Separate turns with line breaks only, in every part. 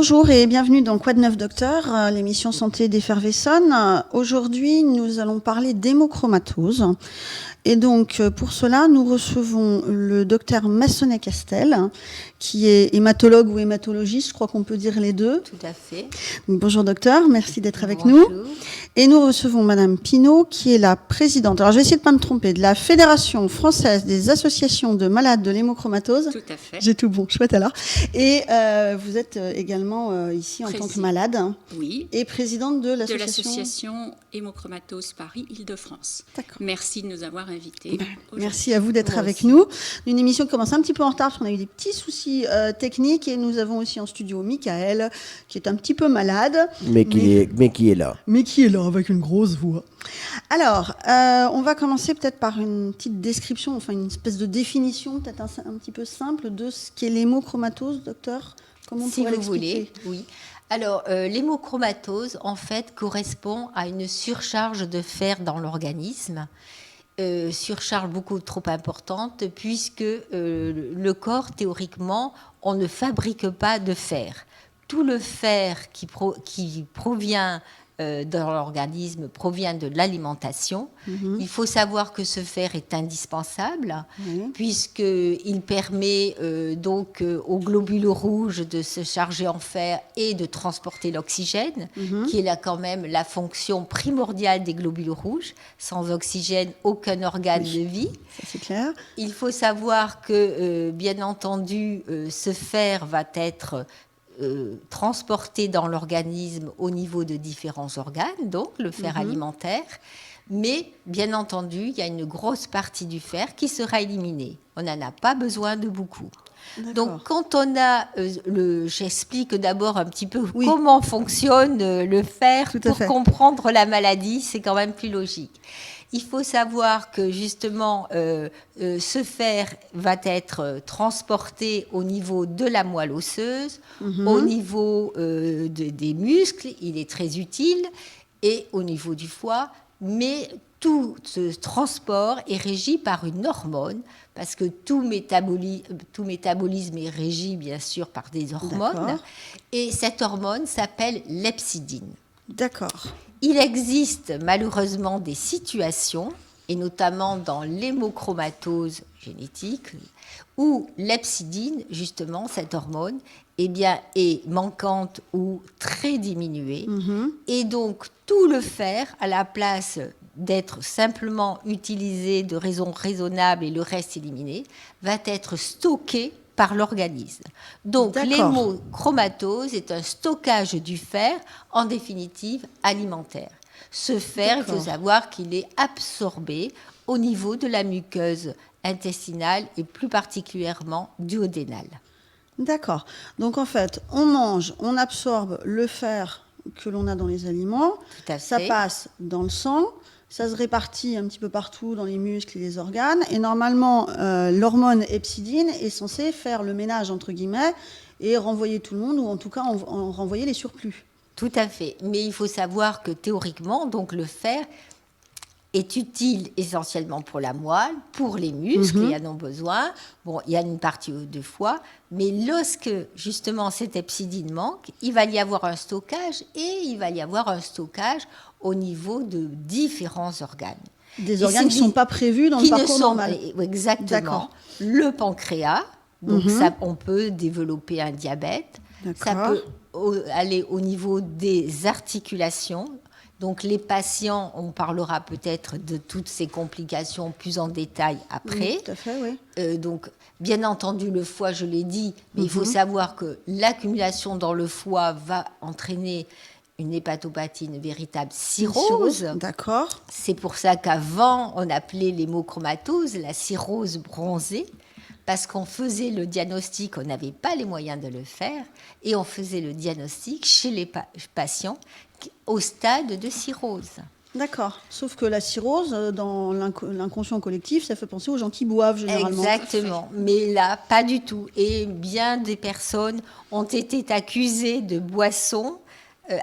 Bonjour et bienvenue dans Quoi de neuf docteur, l'émission santé d'Effervesson. Aujourd'hui, nous allons parler d'hémochromatose. Et donc, pour cela, nous recevons le docteur Massonnet-Castel, qui est hématologue ou hématologiste, je crois qu'on peut dire les deux.
Tout à fait.
Donc, bonjour docteur, merci d'être avec
Bonjour.
nous. Et nous recevons Madame Pinault, qui est la présidente, alors je vais essayer de ne pas me tromper, de la Fédération française des associations de malades de l'hémochromatose.
Tout à fait.
J'ai tout bon, chouette alors. Et vous êtes également ici en tant que malade.
Oui.
Et présidente de
l'association Hémochromatose Paris-Île-de-France.
D'accord.
Merci de nous avoir invités.
Merci à vous d'être avec nous. Une émission qui commence un petit peu en retard parce qu'on a eu des petits soucis techniques et nous avons aussi en studio Michael qui est un petit peu malade.
Mais qui est là.
Mais qui est là avec une grosse voix. Alors, on va commencer peut-être par une petite description, enfin une espèce de définition peut-être un petit peu simple de ce qu'est l'hémochromatose, docteur. Comment on pourrait l'expliquer ?
Si vous voulez, oui. Alors, l'hémochromatose, en fait, correspond à une surcharge de fer dans l'organisme. Surcharge beaucoup trop importante, puisque le corps, théoriquement, on ne fabrique pas de fer. Tout le fer qui provient dans l'organisme provient de l'alimentation. Il faut savoir que ce fer est indispensable puisqu'il permet donc aux globules rouges de se charger en fer et de transporter l'oxygène, qui est là quand même la fonction primordiale des globules rouges. Sans oxygène, aucun organe ne vit.
Ça, c'est clair.
Il faut savoir que, bien entendu, ce fer va être transporté dans l'organisme au niveau de différents organes, donc le fer alimentaire, mais bien entendu, il y a une grosse partie du fer qui sera éliminée. On n'en a pas besoin de beaucoup.
D'accord.
Donc, quand on a j'explique d'abord un petit peu comment fonctionne le fer pour comprendre la maladie, c'est quand même plus logique. Il faut savoir que justement, ce fer va être transporté au niveau de la moelle osseuse, au niveau des muscles, il est très utile, et au niveau du foie, mais tout ce transport est régi par une hormone, parce que tout métabolisme est régi bien sûr par des hormones, et cette hormone s'appelle l'hepsidine.
D'accord.
Il existe malheureusement des situations, et notamment dans l'hémochromatose génétique, où l'hepsidine, justement, cette hormone, eh bien, est manquante ou très diminuée. Et donc, tout le fer, à la place d'être simplement utilisé de raison raisonnable et le reste éliminé, va être stocké par l'organisme. Donc, l'hémochromatose est un stockage du fer, en définitive, alimentaire. Ce fer, il faut savoir qu'il est absorbé au niveau de la muqueuse intestinale et plus particulièrement duodénale.
D'accord. Donc, en fait, on mange, on absorbe le fer que l'on a dans les aliments.
Tout à fait.
Ça passe dans le sang. Ça se répartit un petit peu partout dans les muscles et les organes. Et normalement, l'hormone hepsidine est censée faire le ménage, entre guillemets, et renvoyer tout le monde, ou en tout cas en renvoyer les surplus.
Tout à fait. Mais il faut savoir que théoriquement, donc, le fer est utile essentiellement pour la moelle, pour les muscles, y en ont besoin. Bon, il y a une partie de foie, mais lorsque justement cette hepsidine manque, il va y avoir un stockage, et il va y avoir un stockage au niveau de différents organes.
Des organes qui ne sont pas prévus dans le parcours normal.
Exactement. D'accord. Le pancréas, donc ça, on peut développer un diabète. Ça peut aller au niveau des articulations. Donc les patients, on parlera peut-être de toutes ces complications plus en détail après.
Oui, tout à fait, oui.
Donc bien entendu, le foie, je l'ai dit, mais il faut savoir que l'accumulation dans le foie va entraîner une hépatopathie, une véritable cirrhose.
D'accord.
C'est pour ça qu'avant, on appelait l'hémochromatose la cirrhose bronzée, parce qu'on faisait le diagnostic, on n'avait pas les moyens de le faire, et on faisait le diagnostic chez les patients au stade de cirrhose.
D'accord. Sauf que la cirrhose, dans l'inconscient collectif, ça fait penser aux gens qui boivent généralement.
Exactement. Mais là, pas du tout. Et bien des personnes ont été accusées de boissons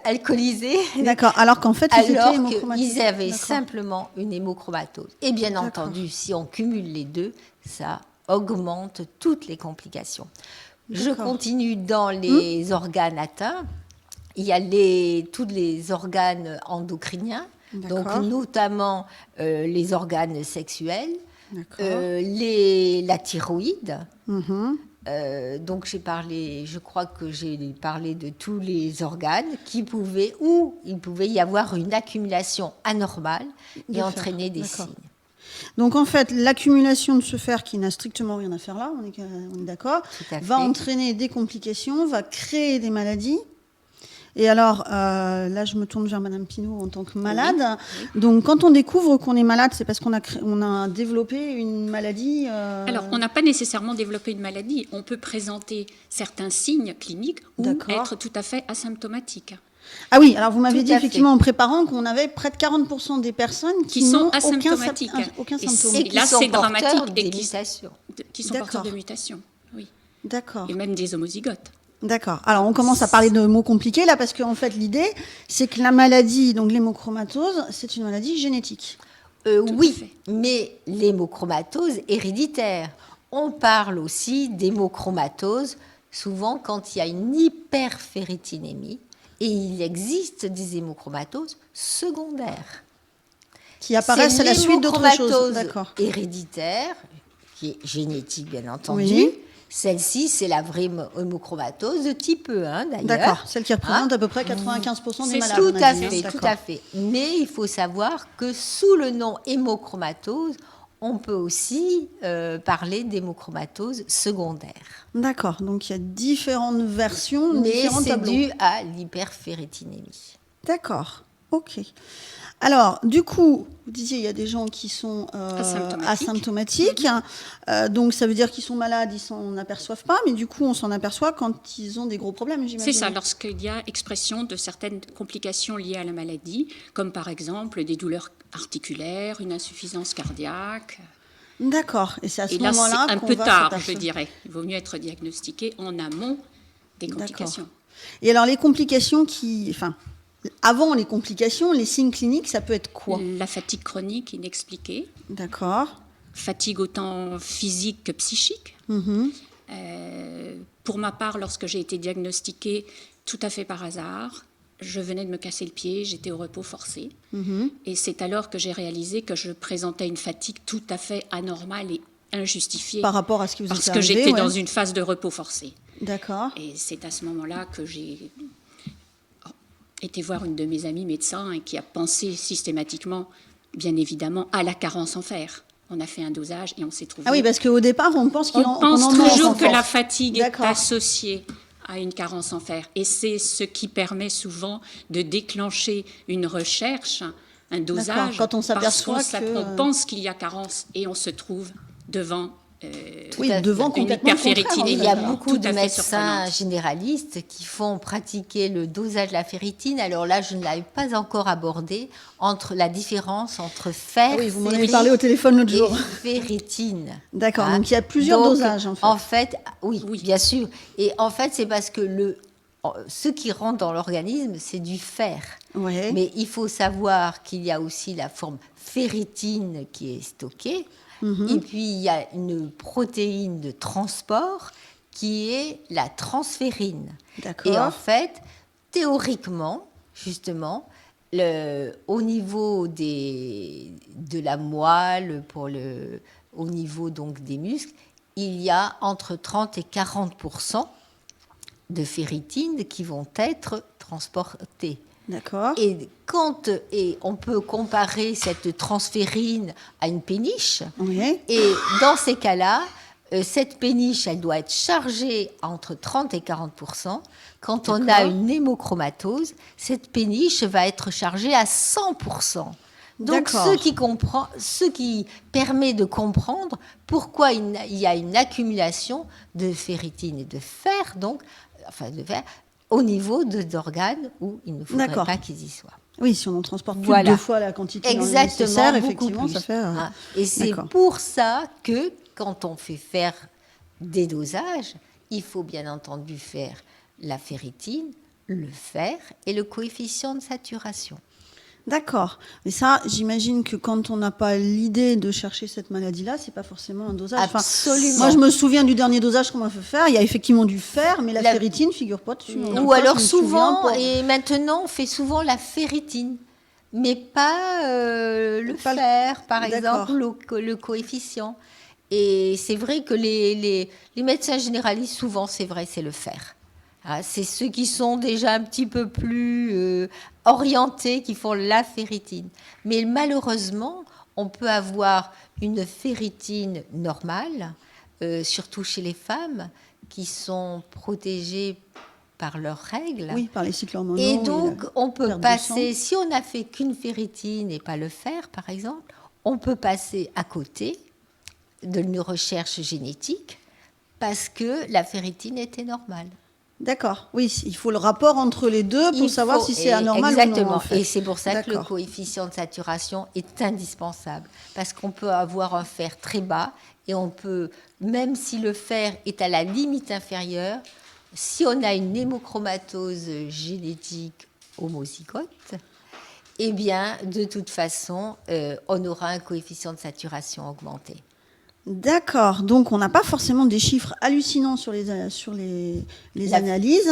alcoolisés.
D'accord, alors qu'en fait,
ils avaient simplement une hémochromatose. Et bien entendu, si on cumule les deux, ça augmente toutes les complications. Je
D'accord.
continue dans les organes atteints. Il y a tous les organes endocriniens, donc
D'accord.
notamment les organes sexuels,
D'accord.
la thyroïde.
Mhm.
Donc je crois que j'ai parlé de tous les organes il pouvait y avoir une accumulation anormale
De
et
fer,
entraîner des
d'accord.
signes.
Donc en fait, l'accumulation de ce fer qui n'a strictement rien à faire là, on est d'accord,
Tout à
va
fait.
entraîner des complications, va créer des maladies. Et alors, là, je me tourne vers Madame Pinault en tant que malade. Donc, quand on découvre qu'on est malade, c'est parce qu'on a développé une maladie.
Alors, on n'a pas nécessairement développé une maladie. On peut présenter certains signes cliniques ou
D'accord.
être tout à fait asymptomatique.
Ah oui, alors vous m'avez
Tout
dit
à
effectivement en préparant qu'on avait près de 40% des personnes
Qui
n'ont
sont
aucun
asymptomatiques.
aucun
Et
symptôme.
c'est-
Et qui
là,
sont
c'est
porteurs
dramatique
des
et qui
mutations.
sont
D'accord.
porteurs de mutations. Oui.
D'accord.
Et même des homozygotes.
D'accord. Alors, on commence à parler de mots compliqués là, parce qu'en fait, l'idée, c'est que la maladie, donc l'hémochromatose, c'est une maladie génétique.
à
Oui,
fait.
mais l'hémochromatose héréditaire. On parle aussi d'hémochromatose souvent quand il y a une hyperféritinémie et il existe des hémochromatoses secondaires.
Qui apparaissent à la suite d'autres choses.
L'hémochromatose
D'accord.
héréditaire, qui est génétique bien entendu.
Oui.
Celle-ci, c'est la vraie hémochromatose de type E1 d'ailleurs.
D'accord. Celle qui représente
Hein
à peu près 95% des
C'est
malades.
Tout
on a
à
dit, hein.
fait,
D'accord.
tout à fait. Mais il faut savoir que sous le nom hémochromatose, on peut aussi parler d'hémochromatose secondaire.
D'accord. Donc, il y a différentes versions,
Mais
différents
c'est
tableaux.
dû à l'hyperféritinémie.
D'accord. OK. Alors, du coup, vous disiez, il y a des gens qui sont asymptomatiques. Donc, ça veut dire qu'ils sont malades, ils s'en aperçoivent pas. Mais du coup, on s'en aperçoit quand ils ont des gros problèmes, j'imagine.
C'est ça, lorsqu'il y a expression de certaines complications liées à la maladie, comme par exemple des douleurs articulaires, une insuffisance cardiaque.
D'accord. Et c'est à ce
Et là,
moment-là
c'est un
qu'on
peu
va
tard, je
s'apercevoir.
dirais. Il vaut mieux être diagnostiqué en amont des complications.
Et alors, les complications Enfin, avant les complications, les signes cliniques, ça peut être quoi?
La fatigue chronique inexpliquée,
D'accord.
fatigue autant physique que psychique.
Mhm.
Pour ma part, lorsque j'ai été diagnostiquée tout à fait par hasard, je venais de me casser le pied, j'étais au repos forcé. Et c'est alors que j'ai réalisé que je présentais une fatigue tout à fait anormale et injustifiée.
Par rapport à ce qui vous
Parce
était
que
arrivé,
j'étais
ouais.
dans une phase de repos forcé.
D'accord.
Et c'est à ce moment-là que j'ai été voir une de mes amies médecins et qui a pensé systématiquement, bien évidemment, à la carence en fer. On a fait un dosage et on s'est trouvé...
Ah oui, parce qu'au départ, on pense qu'on
On
en
pense
manque,
toujours
en
que
fait.
la fatigue est
D'accord.
associée à une carence en fer. Et c'est ce qui permet souvent de déclencher une recherche, un dosage,
Quand on s'aperçoit
parce
que-
on pense qu'il y a carence et on se trouve devant
Oui,
à fait.
devant
une
complètement le contraire, en
hyperféritinémie.
Il
fait.
y a
alors,
beaucoup
tout
de
à fait
médecins
surprenante.
généralistes qui font pratiquer le dosage de la ferritine. Alors là, je ne l'avais pas encore abordé, entre la différence entre fer,
Ah oui, vous m'en avez
ferrite
parlé au téléphone l'autre
et
jour.
ferritine.
D'accord,
Hein.
donc il y a plusieurs
Donc,
dosages, en fait.
Oui,
Oui.
bien sûr. Et en fait, c'est parce que ce qui rentre dans l'organisme, c'est du fer.
Ouais.
Mais il faut savoir qu'il y a aussi la forme ferritine qui est stockée. Et puis, il y a une protéine de transport qui est la transférine.
D'accord.
Et en fait, théoriquement, justement, au niveau de la moelle, au niveau donc des muscles, il y a entre 30 et 40% de ferritine qui vont être transportées.
D'accord.
Et on peut comparer cette transférine à une péniche,
Oui.
et dans ces cas-là, cette péniche, elle doit être chargée entre 30 et 40%. Quand on a
D'accord.
une hémochromatose, cette péniche va être chargée à 100%. Donc,
D'accord.
ce qui permet de comprendre pourquoi il y a une accumulation de ferritine et de fer, de fer, au niveau d'organes où il ne faudrait
D'accord.
pas qu'ils y soient.
Oui, si on en transporte plus
Voilà.
de 2 fois la quantité
Exactement,
nécessaire,
beaucoup
effectivement,
plus.
ça fait...
Hein. Et c'est
d'accord.
pour ça que quand on fait faire des dosages, il faut bien entendu faire la ferritine, le fer et le coefficient de saturation.
D'accord. Mais ça, j'imagine que quand on n'a pas l'idée de chercher cette maladie-là, c'est pas forcément un dosage. Enfin,
Absolument.
moi, je me souviens du dernier dosage qu'on m'a fait faire. Il y a effectivement du fer, mais la ferritine figure pas dessus.
Ou alors souvent, et maintenant on fait souvent la ferritine, mais pas le fer, par exemple, le coefficient. Et c'est vrai que les médecins généralistes, souvent, c'est vrai, c'est le fer. Hein, c'est ceux qui sont déjà un petit peu plus orientés qui font la ferritine. Mais malheureusement, on peut avoir une ferritine normale, surtout chez les femmes, qui sont protégées par leurs règles.
Oui, par les cycles hormonaux.
Et donc, on peut passer, si on n'a fait qu'une ferritine et pas le fer, par exemple, on peut passer à côté d'une recherche génétique parce que la ferritine était normale.
D'accord. Oui, il faut le rapport entre les deux pour savoir si c'est anormal ou non. En fait.
Et c'est pour ça que le coefficient de saturation est indispensable. Parce qu'on peut avoir un fer très bas et on peut, même si le fer est à la limite inférieure, si on a une hémochromatose génétique homozygote, eh bien, de toute façon, on aura un coefficient de saturation augmenté.
D'accord. Donc, on n'a pas forcément des chiffres hallucinants sur les analyses.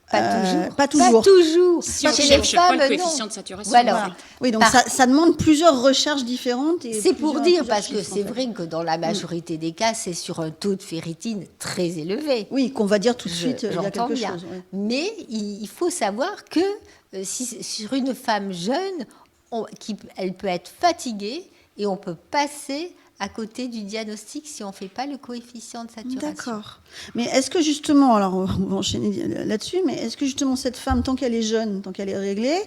Pas toujours.
Si on cherche pas le coefficient de saturation.
Voilà.
Oui, donc ça demande plusieurs recherches différentes.
C'est pour dire, parce que c'est vrai que dans la majorité des cas, c'est sur un taux de ferritine très élevé.
Oui, qu'on va dire tout de suite, il y a quelque chose. Oui.
Mais il faut savoir que si, sur une femme jeune, elle peut être fatiguée et on peut passer à côté du diagnostic si on ne fait pas le coefficient de saturation.
D'accord. Mais est-ce que justement, alors on va enchaîner là-dessus, mais est-ce que justement cette femme, tant qu'elle est jeune, tant qu'elle est réglée,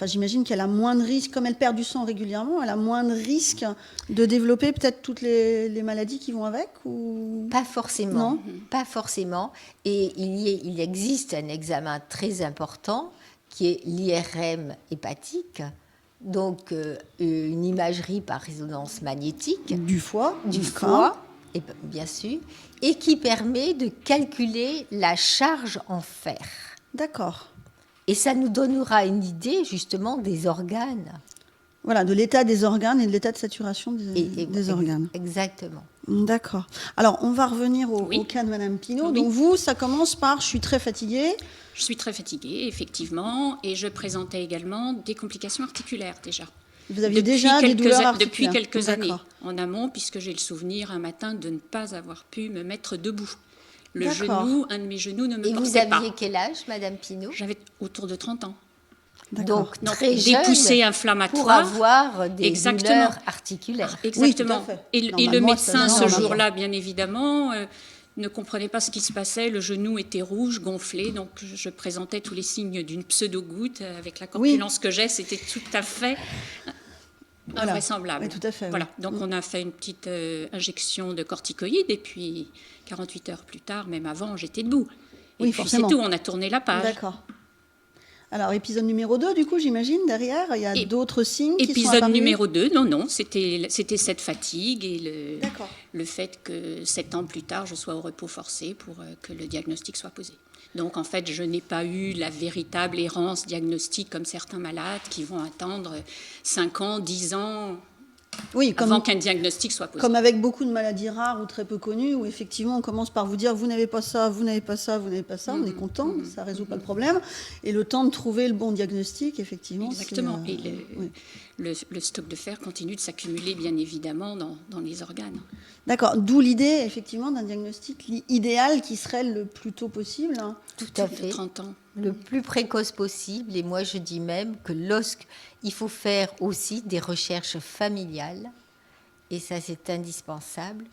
j'imagine qu'elle a moins de risques, comme elle perd du sang régulièrement, elle a moins de risques de développer peut-être toutes les maladies qui vont avec ou...
Pas forcément.
Non.
Pas forcément. Et il existe un examen très important qui est l'IRM hépatique. Donc, une imagerie par résonance magnétique.
Du foie.
Et bien sûr. Et qui permet de calculer la charge en fer.
D'accord.
Et ça nous donnera une idée, justement, des organes.
Voilà, de l'état des organes et de l'état de saturation des organes.
Exactement.
D'accord. Alors, on va revenir au cas de Madame Pinault.
Oui.
Donc, vous, ça commence par « je suis très fatiguée ».
Je suis très fatiguée, effectivement, et je présentais également des complications articulaires déjà.
Vous aviez déjà des douleurs articulaires.
Depuis quelques années, en amont, puisque j'ai le souvenir un matin de ne pas avoir pu me mettre debout. Un de mes genoux ne me portait pas.
Et vous aviez quel âge, Madame Pinault ?
J'avais autour de 30 ans.
Donc, très jeune,
des poussées inflammatoires
pour avoir des douleurs articulaires.
Exactement.
Oui,
et le médecin, ce jour-là, bien évidemment, ne comprenait pas ce qui se passait. Le genou était rouge, gonflé, donc je présentais tous les signes d'une pseudo-goutte. Avec la corpulence que j'ai, c'était tout à fait invraisemblable.
Oui, tout à fait.
Voilà. Donc on a fait une petite injection de corticoïdes et puis 48 heures plus tard, même avant, j'étais debout. Et puis c'est tout, on a tourné la page.
D'accord. Alors, épisode numéro 2, du coup, j'imagine, derrière, il y a d'autres signes qui sont apparus.
Épisode numéro 2, non, c'était cette fatigue et le fait que 7 ans plus tard, je sois au repos forcé pour que le diagnostic soit posé. Donc, en fait, je n'ai pas eu la véritable errance diagnostique comme certains malades qui vont attendre 5 ans, 10 ans... avant qu'un diagnostic soit posé.
Comme avec beaucoup de maladies rares ou très peu connues, où effectivement on commence par vous dire vous n'avez pas ça, vous n'avez pas ça, vous n'avez pas ça, on est content, ça ne résout pas le problème. Et le temps de trouver le bon diagnostic, effectivement.
Exactement. Et le stock de fer continue de s'accumuler, bien évidemment, dans les organes.
D'accord. D'où l'idée, effectivement, d'un diagnostic idéal qui serait le plus tôt possible.
Tout à fait.
30 ans.
Le plus précoce possible. Et moi, je dis même que il faut faire aussi des recherches familiales. Et ça, c'est indispensable.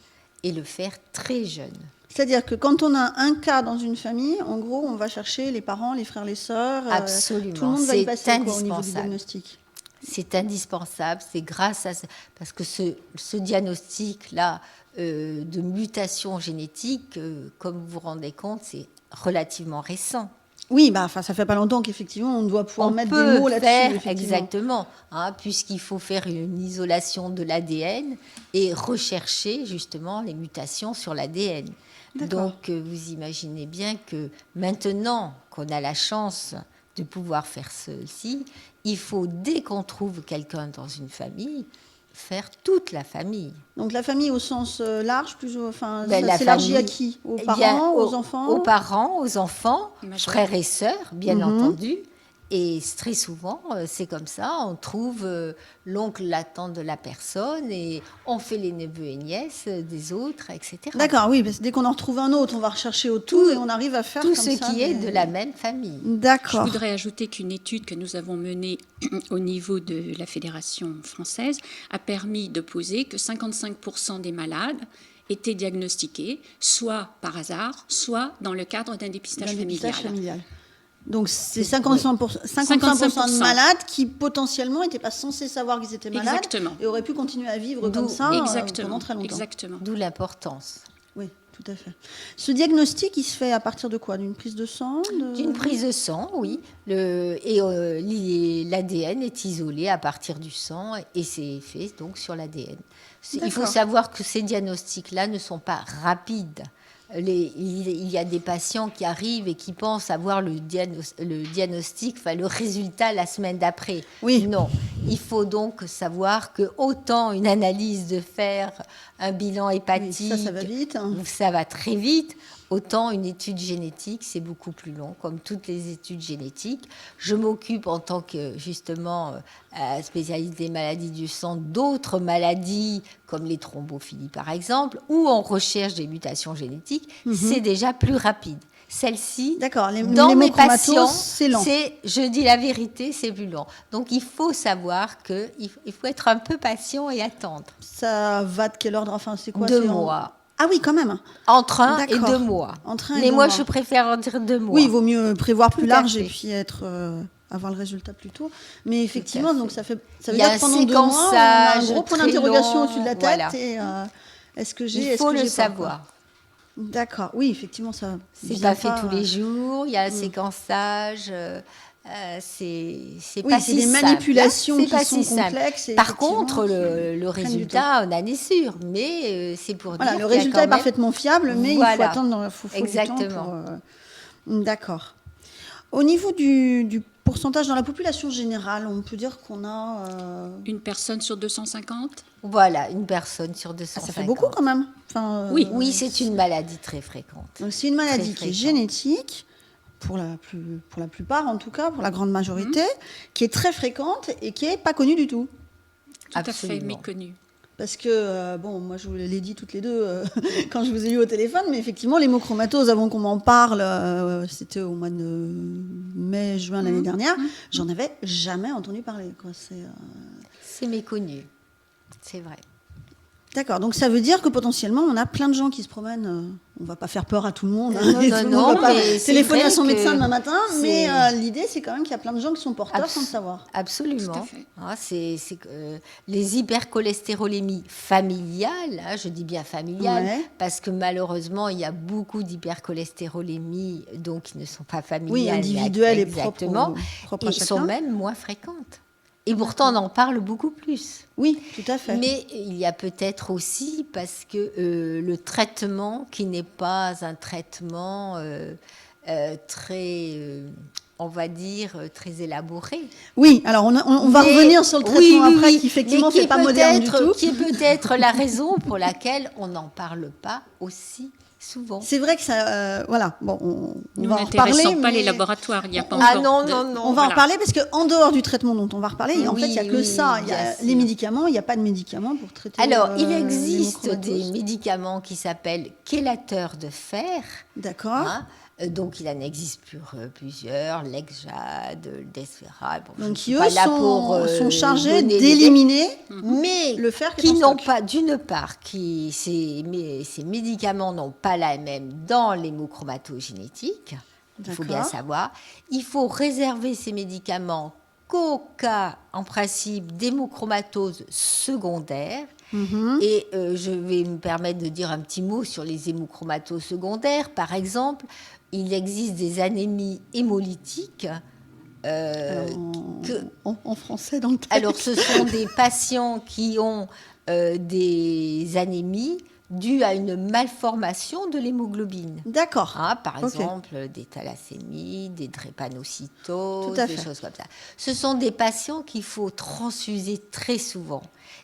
Et le faire très jeune.
C'est-à-dire que quand on a un cas dans une famille, en gros, on va chercher les parents, les frères, les sœurs.
Absolument.
Tout le monde va y passer au niveau du diagnostic.
C'est indispensable. C'est grâce à ça. Parce que ce diagnostic-là de mutation génétique, comme vous vous rendez compte, c'est relativement récent.
Oui, ça fait pas longtemps qu'effectivement on doit pouvoir mettre des mots là-dessus.
Exactement, puisqu'il faut faire une isolation de l'ADN et rechercher justement les mutations sur l'ADN. Donc vous imaginez bien que maintenant qu'on a la chance de pouvoir faire ceci, il faut, dès qu'on trouve quelqu'un dans une famille, faire toute la famille.
Donc la famille au sens large, plus, enfin,
Ben,
ça
la
s'élargit à
famille,
qui? Aux
eh
parents,
bien,
aux enfants?
Aux parents, aux enfants,
Majeur.
frères et sœurs, bien
Mhm.
entendu. Et très souvent, c'est comme ça, on trouve l'oncle, la tante de la personne, et on fait les neveux et nièces des autres, etc.
D'accord, oui, parce que dès qu'on en retrouve un autre, on va rechercher autour et on arrive à faire
Tout
comme
ce
ça
qui est de la même famille.
Je
D'accord.
voudrais ajouter qu'une étude que nous avons menée au niveau de la Fédération française a permis de poser que 55% des malades étaient diagnostiqués, soit par hasard, soit dans le cadre d'un dépistage familial.
Donc c'est 55% de malades qui potentiellement n'étaient pas censés savoir qu'ils étaient malades.
Exactement.
Et auraient pu continuer à vivre
D'où-
comme ça
Exactement.
pendant très longtemps.
Exactement.
D'où l'importance.
Oui, tout à fait. Ce diagnostic, il se fait à partir de quoi? D'une prise de sang
D'une prise de sang, oui. L'ADN est isolé à partir du sang et c'est fait donc sur l'ADN. Il faut
D'accord.
savoir que ces diagnostics-là ne sont pas rapides. Il y a des patients qui arrivent et qui pensent avoir le diagnostic, enfin le résultat la semaine d'après.
Oui.
Non, il faut donc savoir que autant une analyse de fer, un bilan hépatique,
ça va vite.
ça va très vite. Autant une étude génétique, c'est beaucoup plus long, comme toutes les études génétiques. Je m'occupe en tant que, justement, spécialiste des maladies du sang, d'autres maladies, comme les thrombophilies par exemple, où on recherche des mutations génétiques, c'est déjà plus rapide. Celle-ci,
D'accord,
dans mes patients,
c'est lent.
je dis la vérité, c'est plus long. Donc il faut savoir qu'il faut être un peu patient et attendre.
Ça va de quel ordre? Enfin, c'est quoi?
2
c'est
mois.
Ah oui, quand même.
Entre 1 et
D'accord.
2 mois.
Entre 1 et
Mais
2
moi,
mois.
je préfère en dire 2 mois.
Oui, il vaut mieux prévoir plus
Tout à
large et
fait.
puis avoir le résultat plus tôt. Mais effectivement,
fait.
donc ça veut
Il y
dire
a
que pendant
un
2 mois, on a un
séquençage
gros point
très
d'interrogation
long,
au-dessus de la tête.
voilà.
Et est-ce que j'ai,
Il
est-ce
faut
que
le
j'ai pas, quoi.
savoir.
D'accord. Oui, effectivement, ça.
C'est
vient
pas fait tous les jours. Il y a un séquençage. C'est
Oui,
pas
c'est
si
des
simple,
manipulations
hein. C'est
qui
pas
sont
si simple.
complexes et
Par
effectivement,
contre, le
du
résultat, on en est sûr. Mais c'est pour
Voilà,
dire
le
qu'il y a
résultat
quand
est
même-
parfaitement fiable, mais il faut
Voilà.
attendre, faut du temps
Exactement.
pour. D'accord. Au niveau du pourcentage dans la population générale, on peut dire qu'on a.
Une personne sur 250?
Voilà, une personne sur 250.
Ça fait beaucoup quand même. Enfin,
Oui.
Oui, c'est une maladie très fréquente.
Donc c'est une maladie
Très
qui est
fréquente.
génétique, pour la plupart en tout cas, pour la grande majorité, qui est très fréquente et qui n'est pas connue du tout.
Tout à fait
Absolument.
méconnue.
Parce que, bon, moi je vous l'ai dit toutes les deux quand je vous ai eu au téléphone, mais effectivement, l'hémochromatose, avant qu'on m'en parle, c'était au mois de mai, juin l'année dernière, j'en avais jamais entendu parler, quoi.
C'est méconnu. C'est vrai.
D'accord, donc ça veut dire que potentiellement, on a plein de gens qui se promènent. On va pas faire peur à tout le monde.
Non,
Et
non,
tout le
non,
monde va pas
mais c'est
téléphoner
vrai
à son
que
médecin demain matin, mais
c'est-
l'idée, c'est quand même qu'il y a plein de gens qui sont porteurs sans le savoir.
Absolument.
Tout à fait.
Ah, c'est les hypercholestérolémies familiales, hein, je dis bien familiales,
Ouais.
parce que malheureusement, il y a beaucoup d'hypercholestérolémies donc qui ne sont pas familiales.
Oui,
mais
individuelles et propres
exactement.
propres à
Et sont
chacun.
même moins fréquentes. Et pourtant, on en parle beaucoup plus.
Oui, tout à fait.
Mais il y a peut-être aussi parce que le traitement qui n'est pas un traitement très, on va dire, très élaboré.
Oui, alors on va
Mais-
revenir sur le traitement
oui, oui,
après,
oui.
qui effectivement
Mais qui
n'est pas moderne du tout.
Qui est peut-être la raison pour laquelle on n'en parle pas aussi souvent.
C'est vrai que ça, voilà, bon, on
Nous
va en reparler.
n'intéressons pas
mais
les laboratoires. Il n'y a pas
Ah
encore
non, non, non.
On va en
Voilà.
reparler parce qu'en dehors du traitement dont on va reparler, en
Oui,
fait, il n'y a que
oui,
ça. Il y
bien
a
sûr.
les médicaments, il n'y a pas de médicaments pour traiter
Alors, il existe
l'hémochromatose.
des médicaments qui s'appellent chélateurs de fer.
D'accord.
Hein. Donc, il en existe plusieurs, Lexjade, le Desfera. Bon, je ne
Donc,
suis
qui,
pas
eux,
là pour,
sont chargés
donner des
d'éliminer
mais
le fer qui est
qui
en
n'ont
stock.
pas, d'une part, ces médicaments n'ont pas la même dans l'hémochromatose génétique. Il faut bien
D'accord.
savoir. Il faut réserver ces médicaments qu'au cas, en principe, d'hémochromatose secondaire.
Mhm.
Et je vais me permettre de dire un petit mot sur les hémochromatoses secondaires. Par exemple, il existe des anémies hémolytiques.
En français, dans le texte.
Alors, ce sont des patients qui ont des anémies dû à une malformation de l'hémoglobine.
D'accord.
Par
Ok.
exemple, des thalassémies, des drépanocytoses,
Tout à
des
fait.
choses comme ça. Ce sont des patients qu'il faut transfuser très souvent.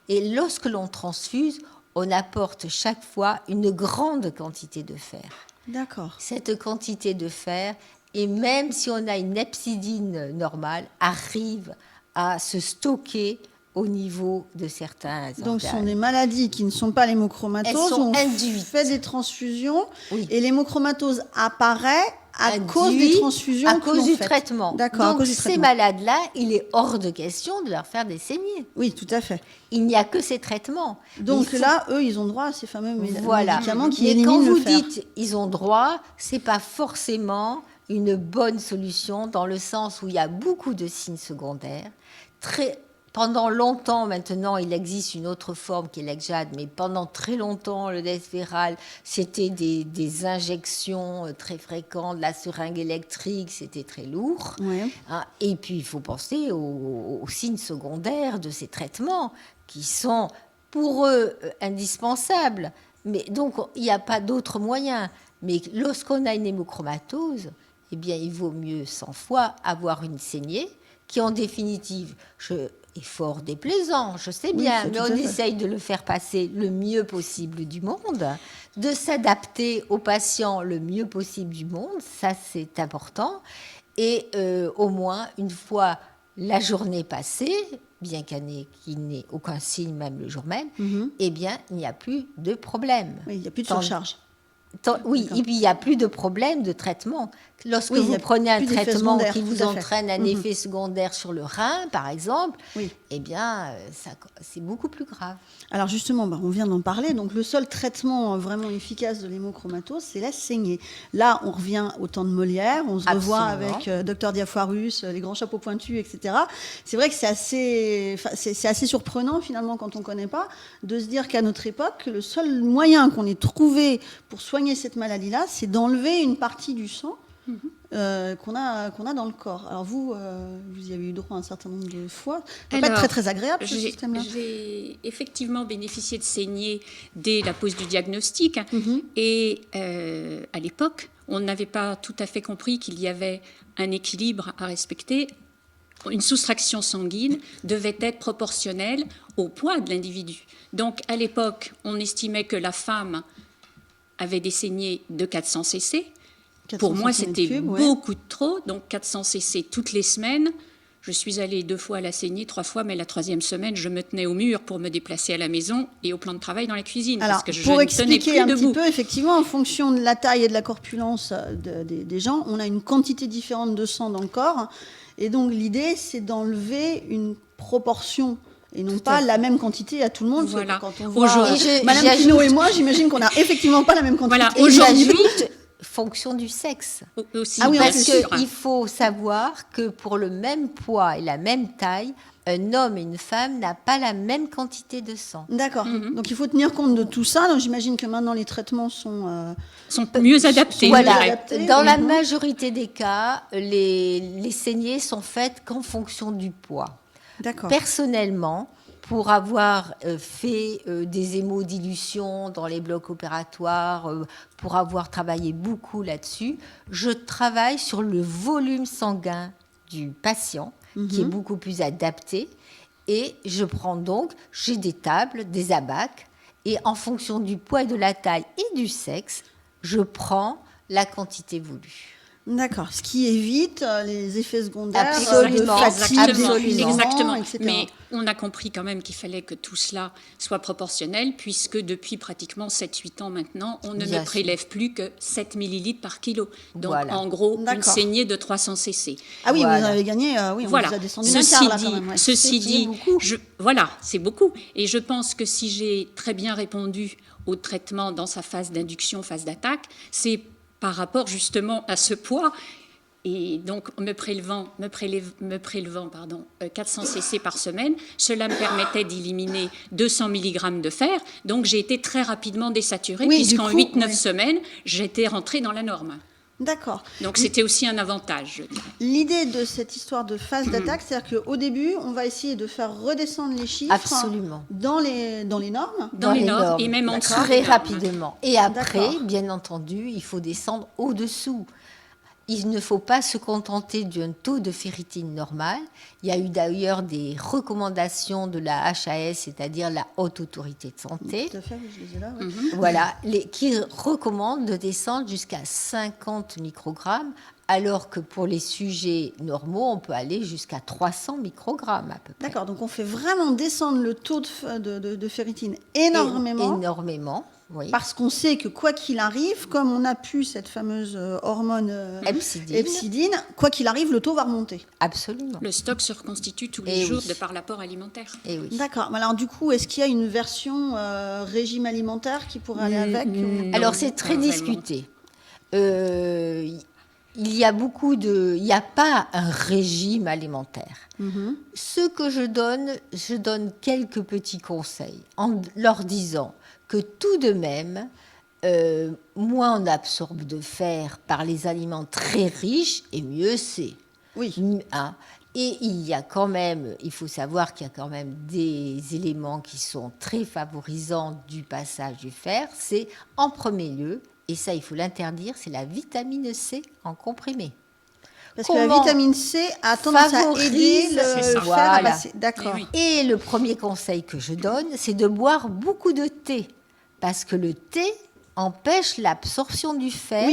Et lorsque l'on transfuse, on apporte chaque fois une grande quantité de fer.
D'accord.
Cette quantité de fer, et même si on a une hepcidine normale, arrive à se stocker au niveau de certains
Donc, ce sont
organes.
des maladies qui ne sont pas l'hémochromatose.
Elles sont
on
induites.
fait des transfusions
Oui.
et l'hémochromatose apparaît à cause des
Induit
transfusions
à
que
cause
l'on
du
fait.
traitement.
D'accord, à
Donc
cause du
ces
traitement.
malades-là, il est hors de question de leur faire des saignées.
Oui, tout à fait.
Il n'y a que ces traitements.
Donc
Il faut-
là, eux, ils ont droit à ces fameux
voilà.
médicaments qui
Mais
éliminent
quand
le
vous
fer.
dites ils ont droit, c'est pas forcément une bonne solution dans le sens où il y a beaucoup de signes secondaires. Pendant longtemps, maintenant, il existe une autre forme qui est l'Exjade, mais pendant très longtemps, le Desveral, c'était des injections très fréquentes, de la seringue électrique, c'était très lourd.
Ouais.
Et puis, il faut penser aux signes secondaires de ces traitements qui sont, pour eux, indispensables. Mais donc, il n'y a pas d'autre moyen. Mais lorsqu'on a une hémochromatose, eh bien, il vaut mieux 100 fois avoir une saignée qui, en définitive, est fort déplaisant, je sais
Oui,
bien,
c'est
mais
tout
on
à fait.
essaye de le faire passer le mieux possible du monde, de s'adapter aux patients le mieux possible du monde, ça c'est important. Et au moins, une fois la journée passée, bien qu'il n'ait aucun signe, même le jour même, eh bien, il n'y a plus de problème.
Oui, il n'y a plus de
Tant-
surcharge.
Oui,
D'accord.
et puis il n'y a plus de problème de traitement. Lorsque
Oui, il y
vous
a
prenez un
plus d'effets
traitement
secondaires,
qui
tout
vous
à fait.
entraîne un effet secondaire sur le rein, par exemple,
Oui.
eh bien, c'est beaucoup plus grave.
Alors justement, on vient d'en parler. Donc le seul traitement vraiment efficace de l'hémochromatose, c'est la saignée. Là, on revient au temps de Molière. On se revoit
Absolument.
avec Dr Diafoirus, les grands chapeaux pointus, etc. C'est vrai que c'est assez surprenant finalement quand on ne connaît pas de se dire qu'à notre époque, le seul moyen qu'on ait trouvé pour soigner cette maladie-là, c'est d'enlever une partie du sang qu'on a dans le corps. Alors vous y avez eu droit un certain nombre de fois. Ça peut pas être très très agréable ce système-là.
J'ai effectivement bénéficié de saignées dès la pose du diagnostic. Et à l'époque, on n'avait pas tout à fait compris qu'il y avait un équilibre à respecter. Une soustraction sanguine devait être proportionnelle au poids de l'individu. Donc à l'époque, on estimait que la femme avait des saignées de 400 cc. Pour moi, c'était beaucoup trop, donc 400 cc toutes les semaines. Je suis allée 2 fois à la saignée, 3 fois, mais la 3e semaine, je me tenais au mur pour me déplacer à la maison et au plan de travail dans la cuisine.
Alors,
parce que je
pour
ne
expliquer
tenais plus
un
debout.
petit peu, effectivement, en fonction de la taille et de la corpulence des gens, on a une quantité différente de sang dans le corps. Et donc, l'idée, c'est d'enlever une proportion et non pas la même quantité à tout le monde.
Voilà.
Quand on voit
Aujourd'hui,
Madame Pinault et moi, j'imagine qu'on n'a effectivement pas la même quantité.
Voilà,
Et
aujourd'hui-
j'ajoute fonction du sexe.
Aussi,
Ah oui,
Parce
bien sûr.
qu'il faut savoir que pour le même poids et la même taille, un homme et une femme n'ont pas la même quantité de sang.
D'accord. Donc, il faut tenir compte de tout ça. Donc, j'imagine que maintenant, les traitements sont...
sont mieux adaptés. je
Voilà.
dirais.
adaptés.
Dans la majorité des cas, les saignées sont faites qu'en fonction du poids.
D'accord.
Personnellement, pour avoir fait des hémodilutions dans les blocs opératoires, pour avoir travaillé beaucoup là-dessus, je travaille sur le volume sanguin du patient, qui est beaucoup plus adapté. Et je prends donc, j'ai des tables, des abacs, et en fonction du poids et de la taille et du sexe, je prends la quantité voulue.
D'accord. Ce qui évite les effets secondaires
Absolument.
de fatigue,
Absolument.
Exactement.
etc.
Mais on a compris quand même qu'il fallait que tout cela soit proportionnel, puisque depuis pratiquement 7-8 ans maintenant, on ne
Bien
me prélève plus que 7 millilitres par kilo. Donc
Voilà.
en gros, une
D'accord.
saignée de 300 cc.
Ah oui,
Voilà.
vous avez gagné, oui, on
Voilà.
vous a descendu d'un quart là quand même. Ouais.
Ceci dit,
beaucoup.
voilà, c'est beaucoup. Et je pense que si j'ai très bien répondu au traitement dans sa phase d'induction, phase d'attaque, c'est par rapport justement à ce poids. Et donc, me prélevant 400 cc par semaine, cela me permettait d'éliminer 200 mg de fer. Donc, j'ai été très rapidement désaturée,
Oui,
puisqu'en
du coup,
8-9
oui.
semaines, j'étais rentrée dans la norme.
D'accord.
Donc c'était aussi un avantage, je dirais.
L'idée de cette histoire de phase d'attaque, c'est-à-dire qu'au début, on va essayer de faire redescendre les chiffres
Absolument.
dans les normes.
Dans les normes et même en dessous
très
des normes.
rapidement. Et après,
D'accord.
bien entendu, il faut descendre au-dessous. Il ne faut pas se contenter d'un taux de ferritine normal. Il y a eu d'ailleurs des recommandations de la HAS, c'est-à-dire la Haute Autorité de Santé,
Tout à fait, je les ai là. Ouais.
voilà, qui recommandent de descendre jusqu'à 50 microgrammes, alors que pour les sujets normaux, on peut aller jusqu'à 300 microgrammes à peu près.
D'accord, donc on fait vraiment descendre le taux de ferritine énormément.
Énormément, oui.
Parce qu'on sait que quoi qu'il arrive, comme on a pu cette fameuse hormone hepcidine, quoi qu'il arrive, le taux va remonter.
Absolument.
Le stock se reconstitue tous les
Et
jours
oui.
de par l'apport alimentaire.
Et oui.
D'accord. Alors du coup, est-ce qu'il y a une version régime alimentaire qui pourrait aller avec
Alors c'est très
pas
discuté. Il y a pas un régime alimentaire. Ce que je donne quelques petits conseils en leur disant que tout de même, moins on absorbe de fer par les aliments très riches, et mieux c'est.
Oui.
Hein. Et il faut savoir qu'il y a quand même des éléments qui sont très favorisants du passage du fer. C'est en premier lieu, et ça il faut l'interdire, c'est la vitamine C en comprimé.
Parce que la vitamine C a tendance à aider le fer
voilà.
à passer. D'accord.
Oui.
Et le premier conseil que je donne, c'est de boire beaucoup de thé. Parce que le thé empêche l'absorption du fer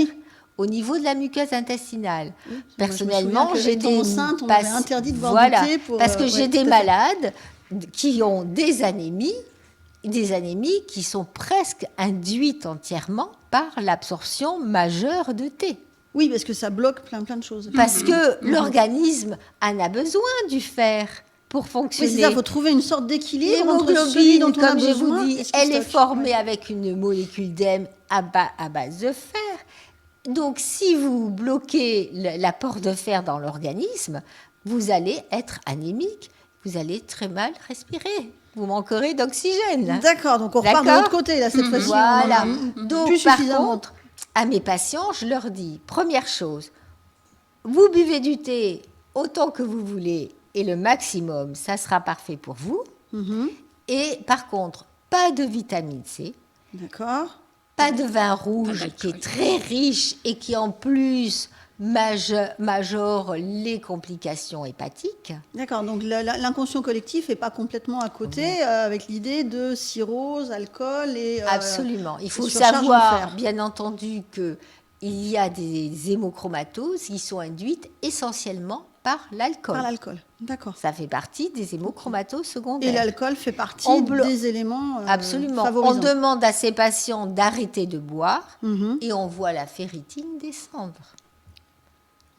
au niveau de la muqueuse intestinale. Personnellement, j'ai des
enceintes, on avait interdit de boire du thé
parce que j'ai des malades qui ont des anémies qui sont presque induites entièrement par l'absorption majeure de thé.
Oui, parce que ça bloque plein de choses.
Parce que l'organisme en a besoin du fer pour fonctionner.
Oui, c'est ça, il faut trouver une sorte d'équilibre entre celui
L'hémoglobine,
dont on a
comme je
besoin
vous dis,
et ce qui
elle est
stocke.
formée avec une molécule d'hème à base de fer. Donc, si vous bloquez l'apport de fer dans l'organisme, vous allez être anémique, vous allez très mal respirer. Vous manquerez d'oxygène.
D'accord, donc on repart de l'autre côté, là, cette fois-ci.
Voilà.
On a
Donc,
plus
par
suffisamment.
contre, à mes patients, je leur dis, première chose, vous buvez du thé autant que vous voulez et le maximum, ça sera parfait pour vous. Et par contre, pas de vitamine C,
D'accord.
pas de vin rouge
d'alcool.
qui est très riche et qui en plus majore les complications hépatiques.
D'accord, donc l'inconscient collectif n'est pas complètement à côté avec l'idée de cirrhose, alcool et...
Absolument. Il faut
surcharge en
savoir,
fer.
bien entendu, qu'il y a des hémochromatoses qui sont induites essentiellement par l'alcool.
Par l'alcool, d'accord.
Ça fait partie des hémochromatoses
Et
secondaires.
l'alcool fait partie
On
des éléments
Absolument.
favorisants.
On demande à ces patients d'arrêter de boire
Mhm.
et on voit la ferritine descendre.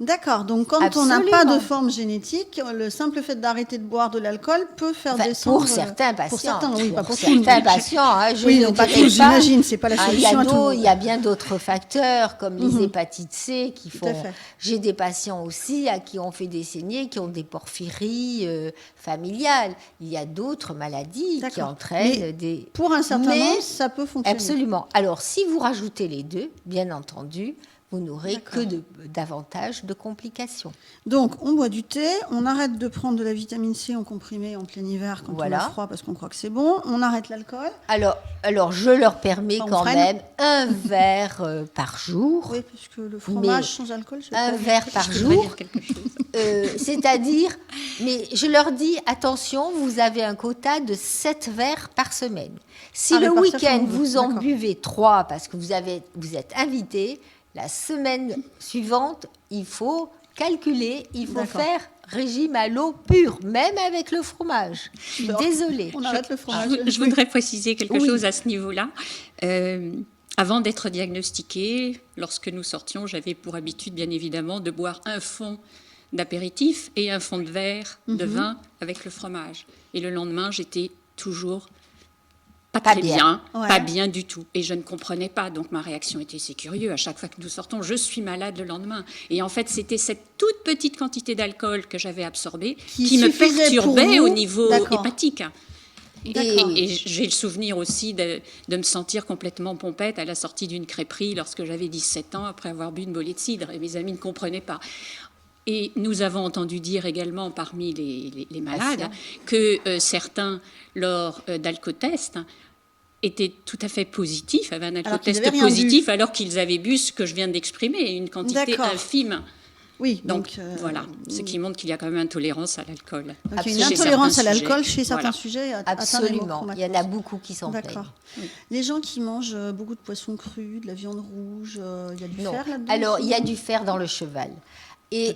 D'accord, donc quand on n'a pas
Absolument.
de forme génétique, le simple fait d'arrêter de boire de l'alcool peut faire
Enfin,
descendre...
pour certains patients.
Pour certains, oui, pas pour tous.
certains patients. Hein, je
Oui,
ne
non, pas
dirais
tous, j'imagine, c'est pas la
Ah,
solution à tout le monde.
il y a bien d'autres facteurs, comme les hépatites C qui
Tout à
font...
fait.
J'ai des patients aussi à qui on fait des saignées, qui ont des porphyries familiales. Il y a d'autres maladies qui
D'accord.
entraînent
Mais
des...
Pour un certain
Mais-
nombre, ça peut fonctionner.
Absolument. Alors, si vous rajoutez les deux, bien entendu, vous n'aurez que davantage de complications.
Donc, on boit du thé, on arrête de prendre de la vitamine C en comprimé en plein hiver quand
Voilà.
on a froid parce qu'on croit que c'est bon. On arrête l'alcool.
Alors, je leur permets
On
quand
freine.
même un verre par jour.
Oui, puisque le fromage sans alcool, je sais
Un
pas.
verre par
Je voudrais
jour.
dire quelque chose.
C'est-à-dire, mais je leur dis, attention, vous avez un quota de 7 verres par semaine. Si
Ah,
le
répartir
week-end,
selon vous,
vous en
d'accord.
buvez 3 parce que vous êtes invité, la semaine suivante, il faut calculer, il faut
D'accord.
faire régime à l'eau pure, même avec le fromage. Je suis
Alors,
désolée.
On arrête le fromage.
Je voudrais préciser quelque
Oui.
chose à ce niveau-là. Avant d'être diagnostiquée, lorsque nous sortions, j'avais pour habitude, bien évidemment, de boire un fond d'apéritif et un fond de verre de vin avec le fromage. Et le lendemain, j'étais toujours pas
Pas
très
bien.
bien,
Ouais.
pas bien du tout. Et je ne comprenais pas. Donc ma réaction était, c'est curieux, à chaque fois que nous sortons, je suis malade le lendemain. Et en fait, c'était cette toute petite quantité d'alcool que j'avais absorbée qui me
suffisait pour
perturbait
vous.
au niveau
D'accord.
hépatique. Et j'ai le souvenir aussi de me sentir complètement pompette à la sortie d'une crêperie lorsque j'avais 17 ans, après avoir bu une bolée de cidre. Et mes amis ne comprenaient pas. Et nous avons entendu dire également parmi les malades que certains, lors d'alcotest, étaient tout à fait positifs, avaient un alcotest positif, alors qu'ils avaient bu ce que je viens d'exprimer, une quantité infime.
Oui,
donc voilà, ce qui montre qu'il y a quand même intolérance à l'alcool.
Donc il y a une intolérance à l'alcool chez certains sujets.
Absolument, il y en a beaucoup qui s'en plaignent.
D'accord. Les gens qui mangent beaucoup de poissons crus, de la viande rouge, il y a du fer là-dedans?
Alors, il y a du fer dans le cheval. Et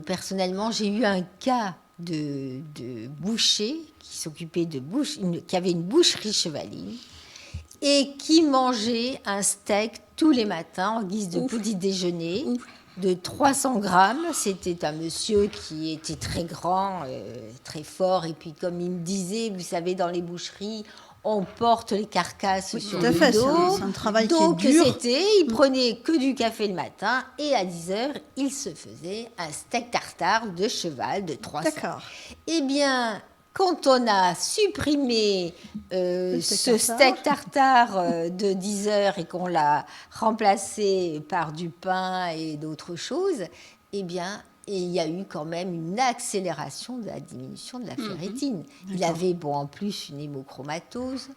personnellement, j'ai eu un cas de boucher qui s'occupait qui avait une boucherie chevaline et qui mangeait un steak tous les matins en guise de petit déjeuner. De 300 grammes. C'était un monsieur qui était très grand, très fort. Et puis, comme il me disait, vous savez, dans les boucheries, on porte les carcasses sur le dos.
C'est un travail
donc,
qui est dur.
il prenait que du café le matin. Et à 10h, il se faisait un steak tartare de cheval de 300.
D'accord.
Eh bien, quand on a supprimé ce steak tartare de 10 heures et qu'on l'a remplacé par du pain et d'autres choses, eh bien, il y a eu quand même une accélération de la diminution de la ferritine. Il avait, en plus, une hémochromatose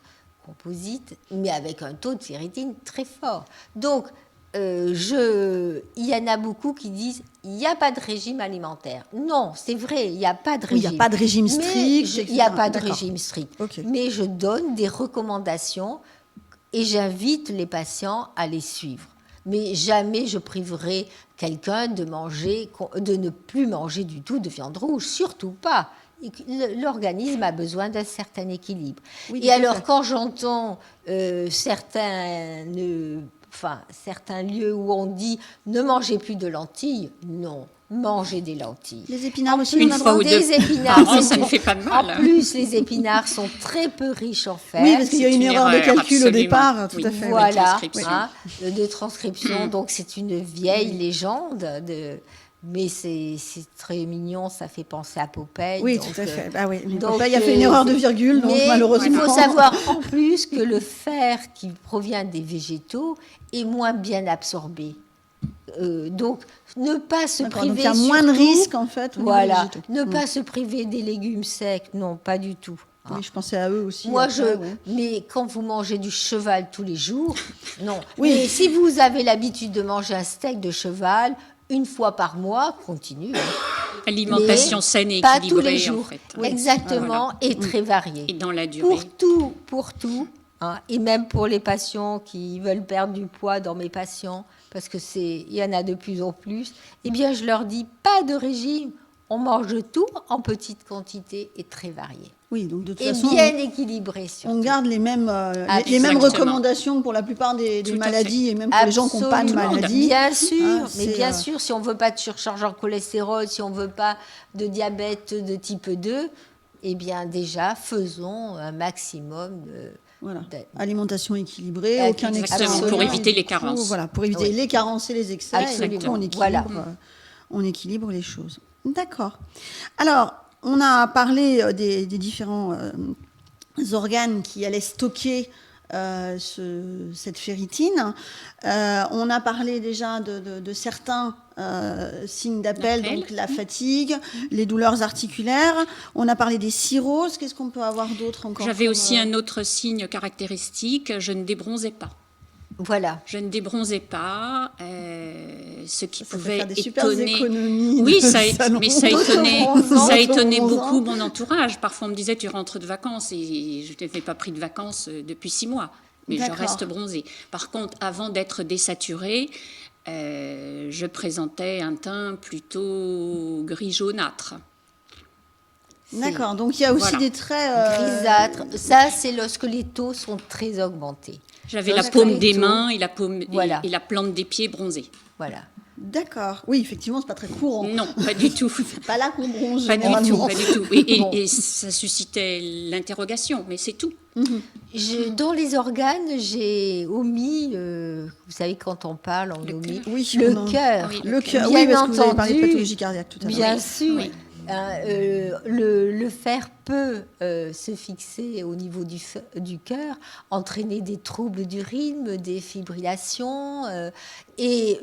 composite, mais avec un taux de ferritine très fort. Donc, il y en a beaucoup qui disent il n'y a pas de régime alimentaire. Non, c'est vrai, il n'y a pas de régime.
Il n'y a pas de régime strict.
Il n'y a pas de régime strict. Mais je donne des recommandations et j'invite les patients à les suivre. Mais jamais je priverai quelqu'un de ne plus manger du tout de viande rouge, surtout pas. L'organisme a besoin d'un certain équilibre. Et alors, quand j'entends certains lieux où on dit ne mangez plus de lentilles, non, mangez des lentilles.
Les épinards aussi,
une fois ou deux par an, ça ne fait pas de mal.
En plus, les épinards sont très peu riches en fer.
Oui, parce qu'il y a une erreur de calcul au départ, tout à fait.
Voilà, de transcription. Donc c'est une vieille légende mais c'est très mignon, ça fait penser à Popeye.
Oui, tout à fait. Popeye a fait une erreur de virgule, donc malheureusement.
Il faut savoir en plus que le fer qui provient des végétaux est moins bien absorbé. Donc, ne pas se priver. Donc, il y a
moins de risques, en fait.
Voilà. Ne pas se priver des légumes secs, non, pas du tout.
Oui, je pensais à eux aussi.
Mais quand vous mangez du cheval tous les jours, non. Oui. Mais si vous avez l'habitude de manger un steak de cheval, une fois par mois, continuez.
Alimentation saine et
pas
équilibrée,
tous les jours.
en fait.
Exactement, et très variée.
Et dans la durée.
Pour tout. Et même pour les patients qui veulent perdre du poids dans mes patients, parce il y en a de plus en plus, eh bien, je leur dis, pas de régime. On mange tout en petite quantité et très varié.
Oui, donc de toute façon,
bien équilibré. Surtout.
On garde les mêmes recommandations pour la plupart des maladies et même pour les gens qui n'ont pas de maladie.
Bien sûr, bien sûr, si on ne veut pas de surcharge en cholestérol, si on ne veut pas de diabète de type 2, eh bien déjà, faisons un maximum de...
Voilà. Alimentation équilibrée, aucun excès.
Pour éviter les carences.
Pour éviter les carences et les excès.
Absolument.
On équilibre les choses. D'accord. Alors, on a parlé des différents organes qui allaient stocker cette ferritine. On a parlé déjà de certains signes d'appel, donc la fatigue, les douleurs articulaires. On a parlé des cirrhoses. Qu'est-ce qu'on peut avoir d'autre encore?
J'avais aussi un autre signe caractéristique, je ne débronzais pas.
Voilà.
Je ne débronzais pas, ce qui pouvait
faire des
étonner.
Économies.
Oui, ça a étonné beaucoup mon entourage. Parfois, on me disait, tu rentres de vacances, et je n'avais pas pris de vacances depuis 6 mois, mais je reste bronzée. Par contre, avant d'être désaturée, je présentais un teint plutôt gris-jaunâtre.
D'accord, donc il y a aussi des traits
grisâtres. Ça, c'est lorsque les taux sont très augmentés.
J'avais la paume des mains et la plante des pieds bronzée.
Voilà.
D'accord. Oui, effectivement, c'est pas très courant.
Non, pas du tout.
C'est pas là qu'on bronze
pas
généralement.
Du tout. Et ça suscitait l'interrogation, mais c'est tout.
Dans les organes, j'ai omis, vous savez, quand on parle, on omet
le
cœur.
Le cœur, oui, parce que vous avez parlé de pathologie cardiaque tout à l'heure.
Bien sûr. Oui. Le fer peut se fixer au niveau du cœur, entraîner des troubles du rythme, des fibrillations, et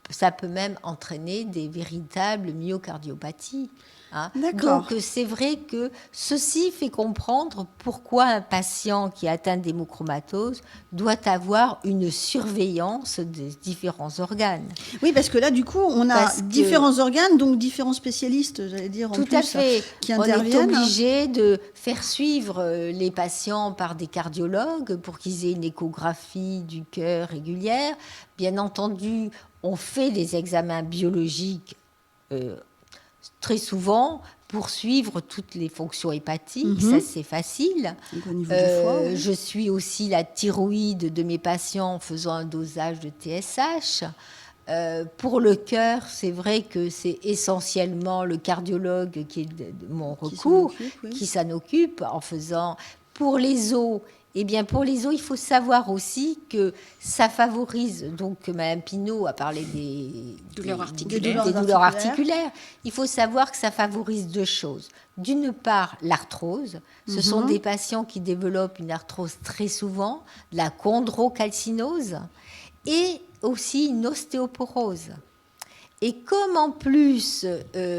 ça peut même entraîner des véritables myocardiopathies. Hein. Donc c'est vrai que ceci fait comprendre pourquoi un patient qui est atteint d'hémochromatose doit avoir une surveillance des différents organes.
Oui, parce que là, du coup, on a différents organes, donc différents spécialistes, j'allais dire, en
tout
plus,
à fait.
qui interviennent.
On est obligé de faire suivre les patients par des cardiologues pour qu'ils aient une échographie du cœur régulière. Bien entendu, on fait des examens biologiques très souvent pour suivre toutes les fonctions hépatiques, ça c'est facile.
Donc, au niveau du foie, oui.
Je suis aussi la thyroïde de mes patients en faisant un dosage de TSH. Pour le cœur, c'est vrai que c'est essentiellement le cardiologue qui est de mon recours, qui s'en occupe en faisant. Pour les os, eh bien, pour les os, il faut savoir aussi que ça favorise, donc Mme Pinault a parlé des douleurs articulaires. Il faut savoir que ça favorise deux choses. D'une part, l'arthrose. Ce sont des patients qui développent une arthrose très souvent, de la chondrocalcinose, et aussi une ostéoporose. Et comme en plus,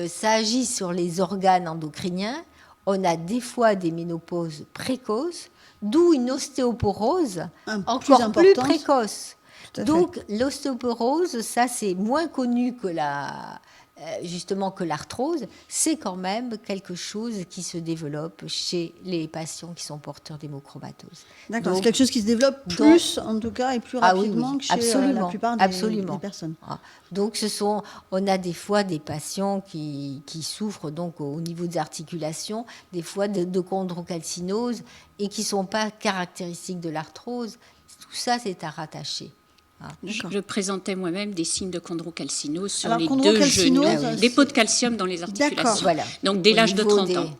ça agit sur les organes endocriniens, on a des fois des ménopauses précoces, d'où une ostéoporose encore plus précoce. Donc l'ostéoporose, ça c'est moins connu que justement que l'arthrose, c'est quand même quelque chose qui se développe chez les patients qui sont porteurs d'hémochromatose.
D'accord, c'est quelque chose qui se développe plus, en tout cas, et plus rapidement que chez la plupart des personnes.
Donc on a des fois des patients qui souffrent donc au niveau des articulations, des fois de chondrocalcinose, et qui ne sont pas caractéristiques de l'arthrose. Tout ça, c'est à rattacher.
Je présentais moi-même des signes de chondrocalcinose sur les deux genoux, des pots de calcium dans les articulations. Voilà. Donc dès l'âge de 30 ans.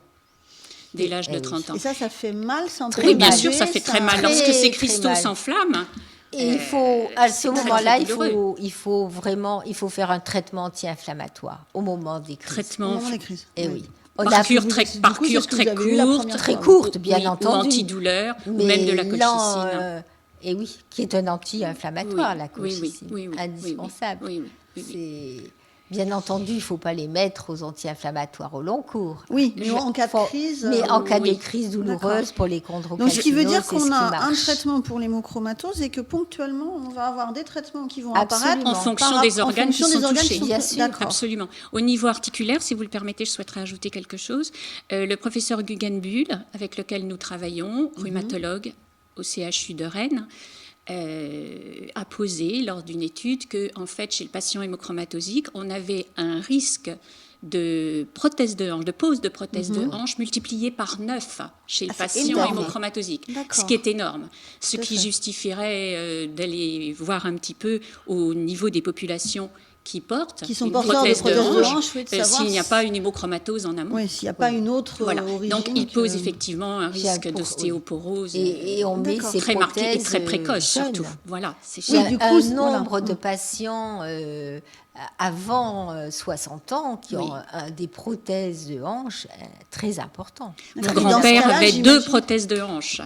Dès l'âge de 30 ans.
Et ça fait mal, ça entend.
Oui, bien sûr, ça fait très mal. Lorsque ces cristaux s'enflamment.
Et il faut, à ce moment-là, il faut faire un traitement anti-inflammatoire au moment des crises.
Au moment des crises.
Et oui.
Par cure très courte,
bien entendu.
Ou antidouleur, ou même de la colchicine.
Et oui, qui est un anti-inflammatoire, la colchicine. Indispensable. C'est... Bien entendu, il ne faut pas les mettre aux anti-inflammatoires au long cours.
Oui, mais en cas de crise.
Mais en cas de crise douloureuse pour les chondrocalcinoses.
Donc, ce qui veut dire qu'on a un traitement pour l'hémochromatose et que ponctuellement, on va avoir des traitements qui vont apparaître
en fonction des organes qui sont touchés.
Bien sûr.
Absolument. Au niveau articulaire, si vous le permettez, je souhaiterais ajouter quelque chose. Le professeur Guggenbuhl, avec lequel nous travaillons, rhumatologue au CHU de Rennes, a posé lors d'une étude que, en fait, chez le patient hémochromatosique, on avait un risque de prothèse de hanche, de pose de prothèse de hanche multiplié par 9 chez le patient hémochromatosique, ce qui est énorme. Ce qui justifierait d'aller voir un petit peu au niveau des populations qui sont
porteurs de prothèse de hanche,
s'il n'y a pas une hémochromatose en amont.
Oui, s'il n'y a pas une autre origine.
Donc, il pose effectivement un risque d'ostéoporose
et on met ces
très marqué et très précoce, surtout. Voilà, c'est cher.
Du coup, un nombre de patients avant 60 ans qui ont des prothèses de hanche très important.
Mon grand-père avait 2 prothèses de hanche.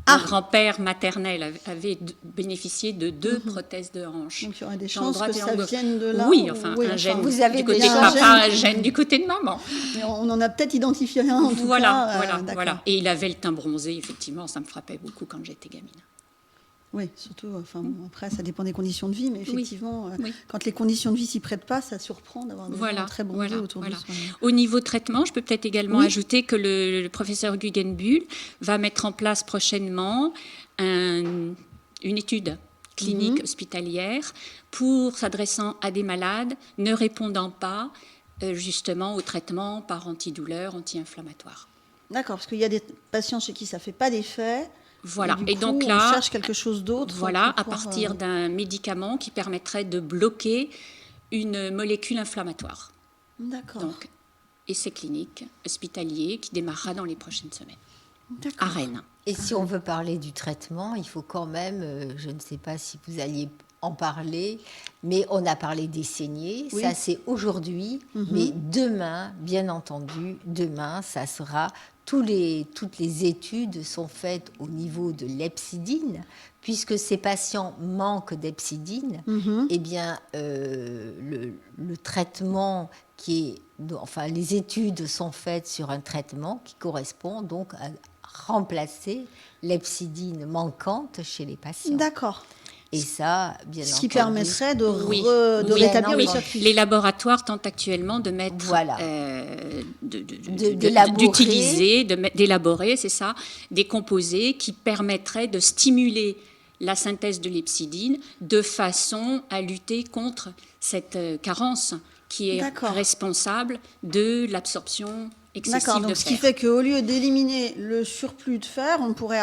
Mon grand-père maternel avait bénéficié de 2 prothèses de hanche.
Donc il y aurait des chances que ça vienne de là.
Oui, enfin, un gène du côté de papa, un gène du côté de maman.
Mais on en a peut-être identifié un en tout cas.
Voilà. Et il avait le teint bronzé, effectivement, ça me frappait beaucoup quand j'étais gamine.
Oui, surtout, après, ça dépend des conditions de vie, mais effectivement, quand les conditions de vie s'y prêtent pas, ça surprend d'avoir des gens très bronzés autour de soi.
Au niveau traitement, je peux peut-être également ajouter que le professeur Guggenbuhl va mettre en place prochainement une étude clinique hospitalière pour s'adressant à des malades ne répondant pas justement au traitement par antidouleur, anti-inflammatoire.
D'accord, parce qu'il y a des patients chez qui ça ne fait pas d'effet.
Voilà,
et donc là, on cherche quelque chose d'autre.
Voilà, à partir d'un médicament qui permettrait de bloquer une molécule inflammatoire.
D'accord.
Donc, essai clinique hospitalier qui démarrera dans les prochaines semaines. À Rennes.
Et si on veut parler du traitement, il faut quand même, je ne sais pas si vous alliez en parler, mais on a parlé des saignées,
Oui.
ça c'est aujourd'hui, mais demain, bien entendu, demain, ça sera, toutes les études sont faites au niveau de l'hepsidine, puisque ces patients manquent d'hepsidine, eh bien, le traitement enfin, les études sont faites sur un traitement qui correspond donc à remplacer l'hepsidine manquante chez les patients.
D'accord.
Et ça, bien entendu.
Ce qui permettrait de
Oui.
rétablir le
Oui.
circuit.
Les laboratoires tentent actuellement de mettre,
Voilà.
d'utiliser, d'élaborer, c'est ça, des composés qui permettraient de stimuler la synthèse de l'hepsidine de façon à lutter contre cette carence qui est
D'accord.
responsable de l'absorption excessive
D'accord,
de
donc ce qui
fer.
fait qu'au lieu d'éliminer le surplus de fer, on pourrait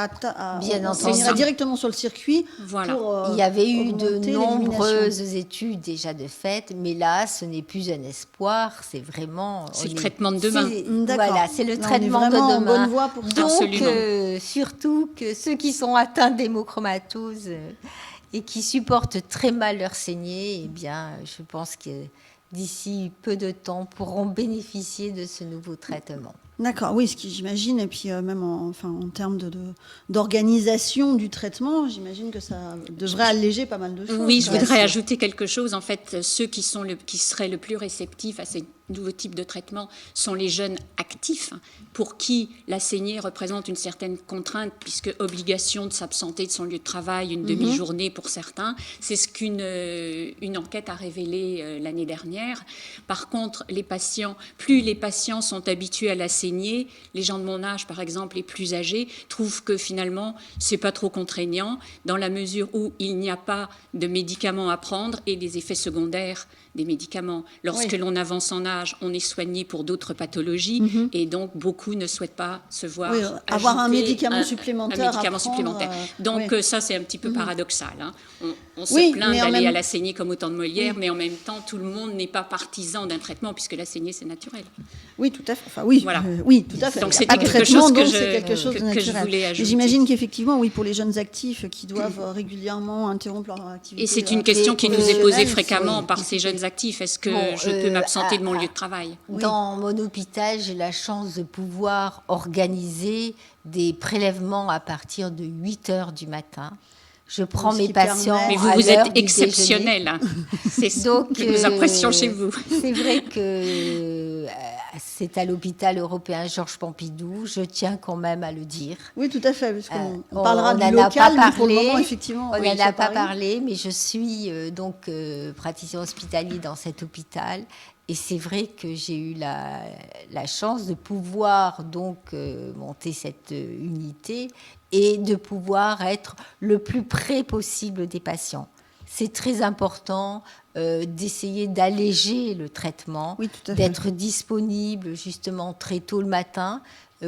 Bien
on
entendu.
irait directement sur le circuit.
Voilà.
Pour,
Il y avait eu de
augmenter l'élimination.
nombreuses études déjà de fait, mais là, ce n'est plus un espoir, c'est vraiment...
C'est le traitement de demain.
D'accord.
Voilà, c'est le
Là, on est
traitement de
vraiment en
demain.
bonne voie pour ça.
Donc,
Absolument.
surtout que ceux qui sont atteints d'hémochromatose et qui supportent très mal leur saignée, eh bien, je pense que d'ici peu de temps, pourront bénéficier de ce nouveau traitement.
D'accord, oui, ce qui j'imagine, et puis même en termes d'organisation du traitement, j'imagine que ça devrait alléger pas mal de choses.
Oui, je
Ouais,
voudrais
c'est-
ajouter quelque chose. En fait, ceux qui seraient le plus réceptifs à ces nouveaux types de traitements sont les jeunes actifs, pour qui la saignée représente une certaine contrainte, puisque obligation de s'absenter de son lieu de travail une demi-journée pour certains. C'est ce qu'une enquête a révélé l'année dernière. Par contre, plus les patients sont habitués à la saignée, les gens de mon âge, par exemple, les plus âgés, trouvent que finalement, c'est pas trop contraignant, dans la mesure où il n'y a pas de médicaments à prendre et des effets secondaires des médicaments. Lorsque l'on avance en âge, on est soigné pour d'autres pathologies et donc beaucoup ne souhaitent pas se voir
avoir un
ajouter
médicament supplémentaire.
un médicament
à prendre,
supplémentaire. Donc ça, c'est un petit peu paradoxal. Hein. On se
Oui,
plaint
mais en
d'aller
même-
à la saignée comme au temps de Molière, mais en même temps, tout le monde n'est pas partisan d'un traitement puisque la saignée, c'est naturel.
Oui, tout à fait. Enfin, oui,
Voilà.
oui, tout à fait.
Donc
Il y a
c'était
pas de
quelque
traitement,
chose que
donc
je-
c'est quelque chose de
que je
naturel.
voulais
Mais
ajouter.
j'imagine qu'effectivement, oui, pour les jeunes actifs qui doivent régulièrement interrompre leur activité.
Et c'est une question qui nous est posée
professionnelle,
fréquemment
c'est
par ces
compliqué.
jeunes actifs. Est-ce que
Bon,
je peux m'absenter de mon lieu de travail ?
Dans mon hôpital, j'ai la chance de pouvoir organiser des prélèvements à partir de 8 heures du matin. Je prends
Ce
mes
qui
patients
permet-
Mais vous,
à
vous
l'heure
êtes
du
exceptionnel. Hein. C'est ce
Donc,
que nous apprécions chez vous.
C'est vrai que c'est à l'hôpital européen Georges Pompidou. Je tiens quand même à le dire.
Oui, tout à fait, parce qu'on
On
parlera
n'en
du
a
local,
pas
mais pour le
parlé.
moment, effectivement.
On
oui,
n'en
sur
a pas
Paris.
parlé, mais je suis praticien hospitalier dans cet hôpital. Et c'est vrai que j'ai eu la chance de pouvoir donc monter cette unité et de pouvoir être le plus près possible des patients. C'est très important d'essayer d'alléger le traitement,
Oui, tout à fait.
d'être disponible justement très tôt le matin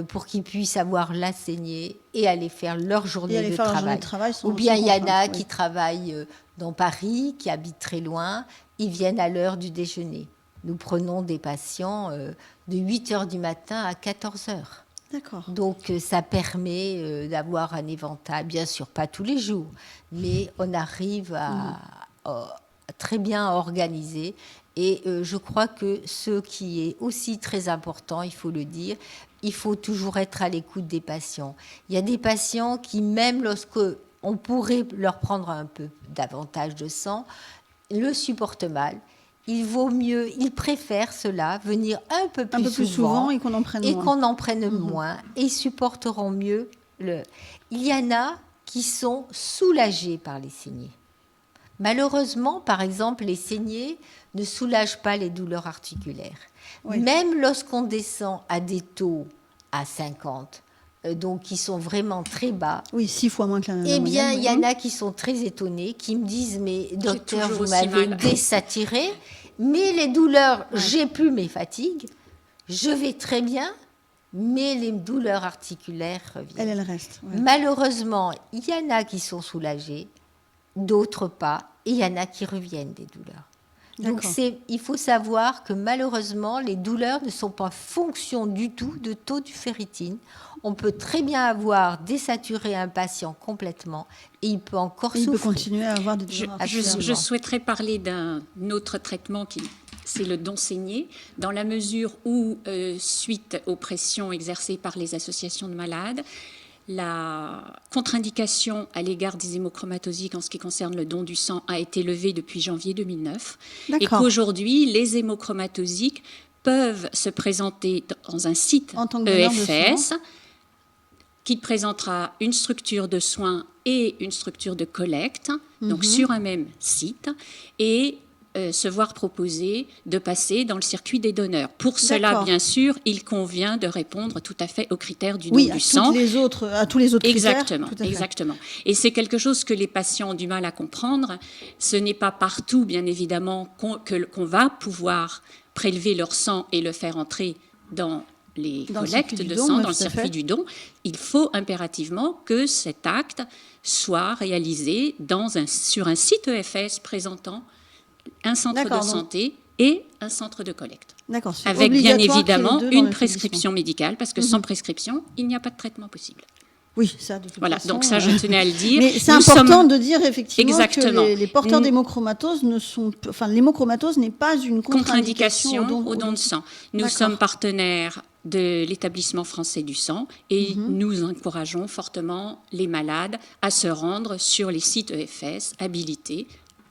pour qu'ils puissent avoir la saignée et aller faire leur
Et
journée
aller
de
faire leur journée
travail.
de travail sans-
Ou bien
sans
il y en a
contrainte,
qui
oui.
travaillent dans Paris, qui habitent très loin, ils viennent à l'heure du déjeuner. Nous prenons des patients de 8 heures du matin à 14 heures.
D'accord.
Donc ça permet d'avoir un éventail, bien sûr pas tous les jours, mais on arrive à très bien organiser. Et je crois que ce qui est aussi très important, il faut le dire, il faut toujours être à l'écoute des patients. Il y a des patients qui, même lorsque on pourrait leur prendre un peu davantage de sang, le supportent mal. Il vaut mieux, ils préfèrent cela, venir un peu plus
souvent et qu'on en prenne moins.
qu'on en prenne moins, et ils supporteront mieux le... Il y en a qui sont soulagés par les saignées. Malheureusement, par exemple, les saignées ne soulagent pas les douleurs articulaires.
Oui.
Même lorsqu'on descend à des taux à 50, donc qui sont vraiment très bas,
Oui, 6 fois moins que la
eh bien,
moyenne,
il y
oui.
en a qui sont très étonnés, qui me disent, mais docteur,
toujours
vous
aussi
m'avez
mal.
désaturé, mais les douleurs, j'ai plus mes fatigues, je vais très bien, mais les douleurs articulaires reviennent.
Elle reste. ouais.
Malheureusement, il y en a qui sont soulagés, d'autres pas, et il y en a qui reviennent des douleurs. Donc il faut savoir que malheureusement, les douleurs ne sont pas fonction du tout de taux de ferritine. On peut très bien avoir désaturé un patient complètement et il peut encore souffrir.
Il peut continuer à avoir des douleurs.
Je souhaiterais parler d'un autre traitement c'est le don saigné, dans la mesure où, suite aux pressions exercées par les associations de malades, la contre-indication à l'égard des hémochromatosiques en ce qui concerne le don du sang a été levée depuis janvier 2009. Et qu'aujourd'hui, les hémochromatosiques peuvent se présenter dans un site EFS qui présentera une structure de soins et une structure de collecte, donc sur un même site, et se voir proposer de passer dans le circuit des donneurs. Pour cela, bien sûr, il convient de répondre tout à fait aux critères du don du sang.
À tous les autres
exactement,
critères.
Exactement. Et c'est quelque chose que les patients ont du mal à comprendre. Ce n'est pas partout, bien évidemment, qu'on va pouvoir prélever leur sang et le faire entrer dans les collectes de sang, dans le circuit du don. Il faut impérativement que cet acte soit réalisé sur un site EFS présentant un centre de santé et un centre de collecte.
D'accord.
Avec bien évidemment une prescription médicale, parce que sans prescription, il n'y a pas de traitement possible.
Oui, ça de toute façon.
Donc ça, je tenais à le dire.
Mais c'est important de dire effectivement que les porteurs d'hémochromatose l'hémochromatose n'est pas une contre-indication
au don de sang. Nous sommes partenaires de l'établissement français du sang et nous encourageons fortement les malades à se rendre sur les sites EFS habilités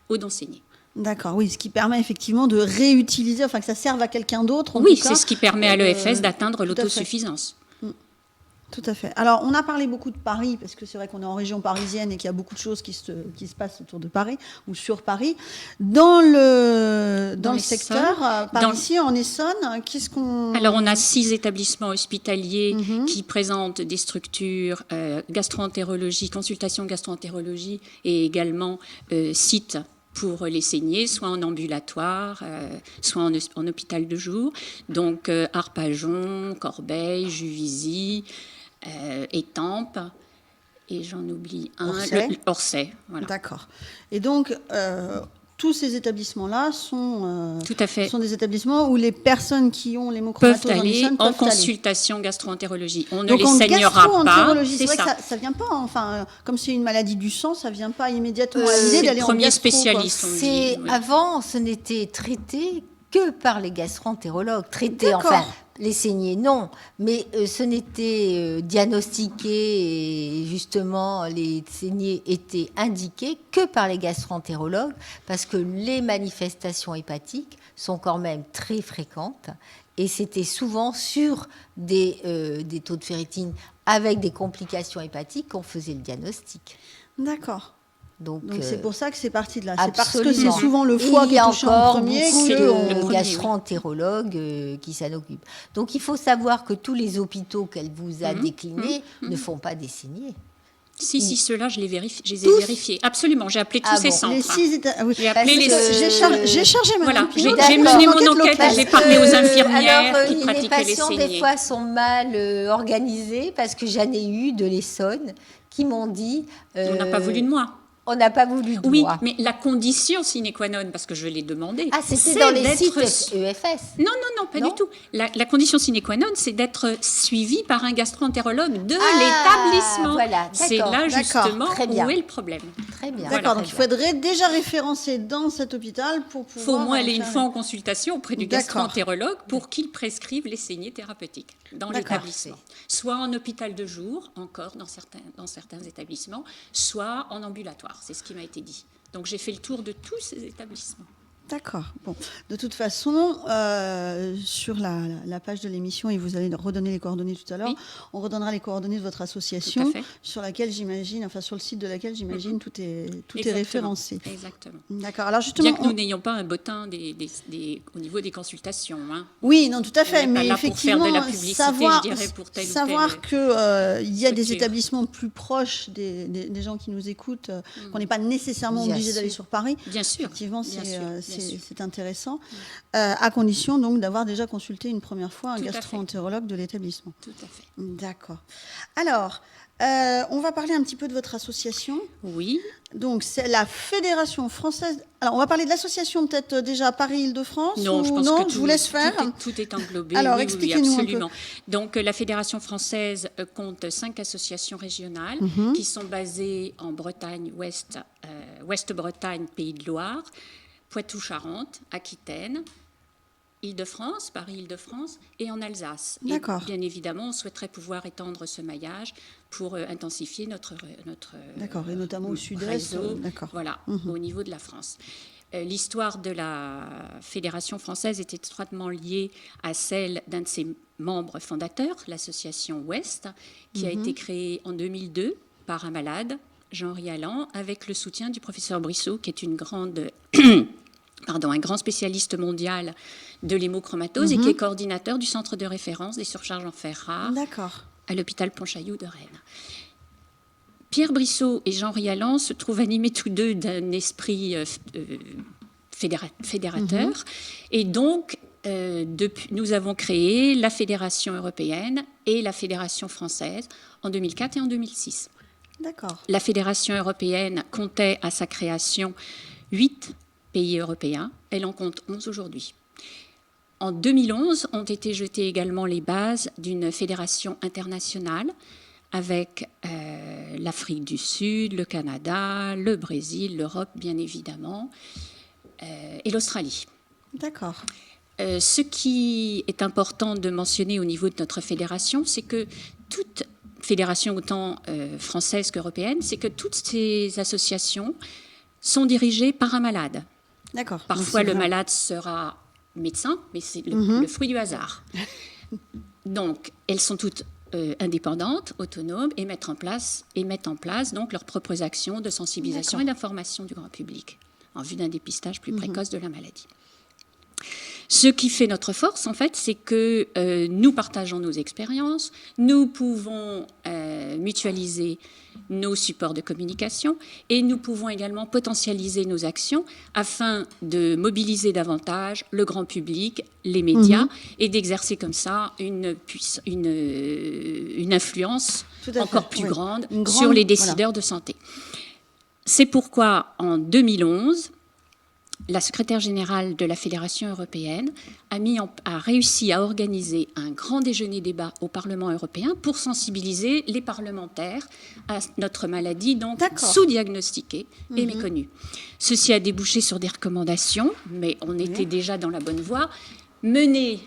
au don saigné.
D'accord, oui, ce qui permet effectivement de réutiliser, que ça serve à quelqu'un d'autre.
Oui, c'est ce qui permet à l'EFS d'atteindre l'autosuffisance.
Tout à fait. Alors, on a parlé beaucoup de Paris, parce que c'est vrai qu'on est en région parisienne et qu'il y a beaucoup de choses qui se passent autour de Paris, ou sur Paris. Dans le secteur, par ici, en Essonne, qu'est-ce qu'on...
Alors, on a 6 établissements hospitaliers qui présentent des structures gastro-entérologie, consultation gastro-entérologie, et également sites pour les saignées, soit en ambulatoire, soit en hôpital de jour. Donc, Arpajon, Corbeil, Juvisy, Étampes, et j'en oublie un, Orsay. Voilà.
D'accord. Et donc, tous ces établissements-là sont des établissements où les personnes qui ont l'hémochromatose
peuvent aller en consultation gastro-entérologie. On ne les saignera pas.
C'est vrai que ça vient pas, comme c'est une maladie du sang, ça vient pas immédiatement à l'idée d'aller en gastro.
Premier spécialiste.
Avant, ce n'était traité que par les gastro-entérologues. Les saignées, non, mais ce n'était diagnostiqué et justement les saignées étaient indiquées que par les gastro-entérologues parce que les manifestations hépatiques sont quand même très fréquentes et c'était souvent sur des taux de ferritine avec des complications hépatiques qu'on faisait le diagnostic.
D'accord. Donc c'est pour ça que c'est parti de là.
Absolument.
C'est parce que c'est souvent le foie qui est touché en premier.
Il y a encore beaucoup de gastro-entérologues qui s'en occupent. Donc il faut savoir que tous les hôpitaux qu'elle vous a déclinés ne font pas des saignées.
Si, ceux-là, je les ai vérifiés. Absolument, j'ai appelé tous ces centres.
J'ai appelé j'ai chargé ma
j'ai mené mon enquête, j'ai parlé aux infirmières qui pratiquaient les saignées.
Les patients, des fois, sont mal organisés parce que j'en ai eu de l'Essonne qui m'ont dit...
On n'a pas voulu de moi.
On n'a pas voulu de moi.
Mais la condition sine qua non, parce que je l'ai demandé...
Ah, c'était dans les sites EFS.
Non, pas du tout. La condition sine qua non, c'est d'être suivi par un gastro-entérologue de l'établissement.
Voilà,
c'est là, justement, où est le problème.
Très bien.
D'accord, donc il faudrait déjà référencer dans cet hôpital pour pouvoir...
Il faut au moins aller une fois en consultation auprès du gastro-entérologue pour qu'il prescrive les saignées thérapeutiques dans l'établissement. Soit en hôpital de jour, encore dans certains établissements, soit en ambulatoire. C'est ce qui m'a été dit. Donc, j'ai fait le tour de tous ces établissements.
D'accord. Bon, de toute façon, sur la page de l'émission, et vous allez redonner les coordonnées tout à l'heure, on redonnera les coordonnées de votre association, sur laquelle j'imagine, sur le site de laquelle j'imagine tout est référencé.
Exactement.
D'accord. Alors justement,
bien que nous n'ayons pas un bottin au niveau des consultations. Hein.
Oui, non, tout à fait. Mais effectivement,
pour faire de la publicité, pour
savoir qu'il y a des établissements plus proches des gens qui nous écoutent, qu'on n'est pas nécessairement obligé d'aller sur Paris.
Bien sûr.
Effectivement, c'est c'est intéressant, à condition donc d'avoir déjà consulté une première fois un
Tout à fait.
gastro-entérologue de l'établissement.
Tout à fait.
D'accord. Alors, on va parler un petit peu de votre association.
Oui.
Donc, c'est la Fédération française. Alors, on va parler de l'association peut-être déjà Paris-Île-de-France.
Non, je pense que
je vous laisse faire.
Tout est englobé.
Alors,
oui,
expliquez-nous
absolument.
un peu.
Donc, la Fédération française compte 5 associations régionales qui sont basées en Bretagne, Ouest-Bretagne, Pays de Loire, Poitou-Charentes, Aquitaine, Île-de-France, Paris-Île-de-France et en Alsace.
D'accord.
Et bien évidemment, on souhaiterait pouvoir étendre ce maillage pour intensifier notre
D'accord, et notamment au sud-est.
réseau,
D'accord.
voilà, au niveau de la France. L'histoire de la Fédération française est étroitement liée à celle d'un de ses membres fondateurs, l'association Ouest, qui a été créée en 2002 par un malade, Jean-Henri Allan, avec le soutien du professeur Brissot, qui est un grand spécialiste mondial de l'hémochromatose et qui est coordinateur du centre de référence des surcharges en fer rare
D'accord.
à l'hôpital Pontchaillou de Rennes. Pierre Brissot et Jean-Henri Allan se trouvent animés tous deux d'un esprit fédérateur. Et donc, nous avons créé la Fédération européenne et la Fédération française en 2004 et en 2006.
D'accord.
La Fédération européenne comptait à sa création 8 pays européens. Elle en compte 11 aujourd'hui. En 2011, ont été jetées également les bases d'une fédération internationale avec l'Afrique du Sud, le Canada, le Brésil, l'Europe, bien évidemment, et l'Australie.
D'accord.
Ce qui est important de mentionner au niveau de notre fédération, c'est que toute fédération, autant française qu'européenne, c'est que toutes ces associations sont dirigées par un malade.
D'accord.
Parfois, le malade sera médecin, mais c'est le fruit du hasard. Donc, elles sont toutes indépendantes, autonomes, et mettent en place donc leurs propres actions de sensibilisation et d'information du grand public en vue d'un dépistage plus précoce de la maladie. Ce qui fait notre force, en fait, c'est que nous partageons nos expériences, nous pouvons mutualiser nos supports de communication et nous pouvons également potentialiser nos actions afin de mobiliser davantage le grand public, les médias, et d'exercer comme ça une influence encore plus grande sur les décideurs de santé. C'est pourquoi, en 2011, la secrétaire générale de la Fédération européenne a réussi à organiser un grand déjeuner-débat au Parlement européen pour sensibiliser les parlementaires à notre maladie, donc sous-diagnostiquée et méconnue. Ceci a débouché sur des recommandations, mais on était déjà dans la bonne voie, mener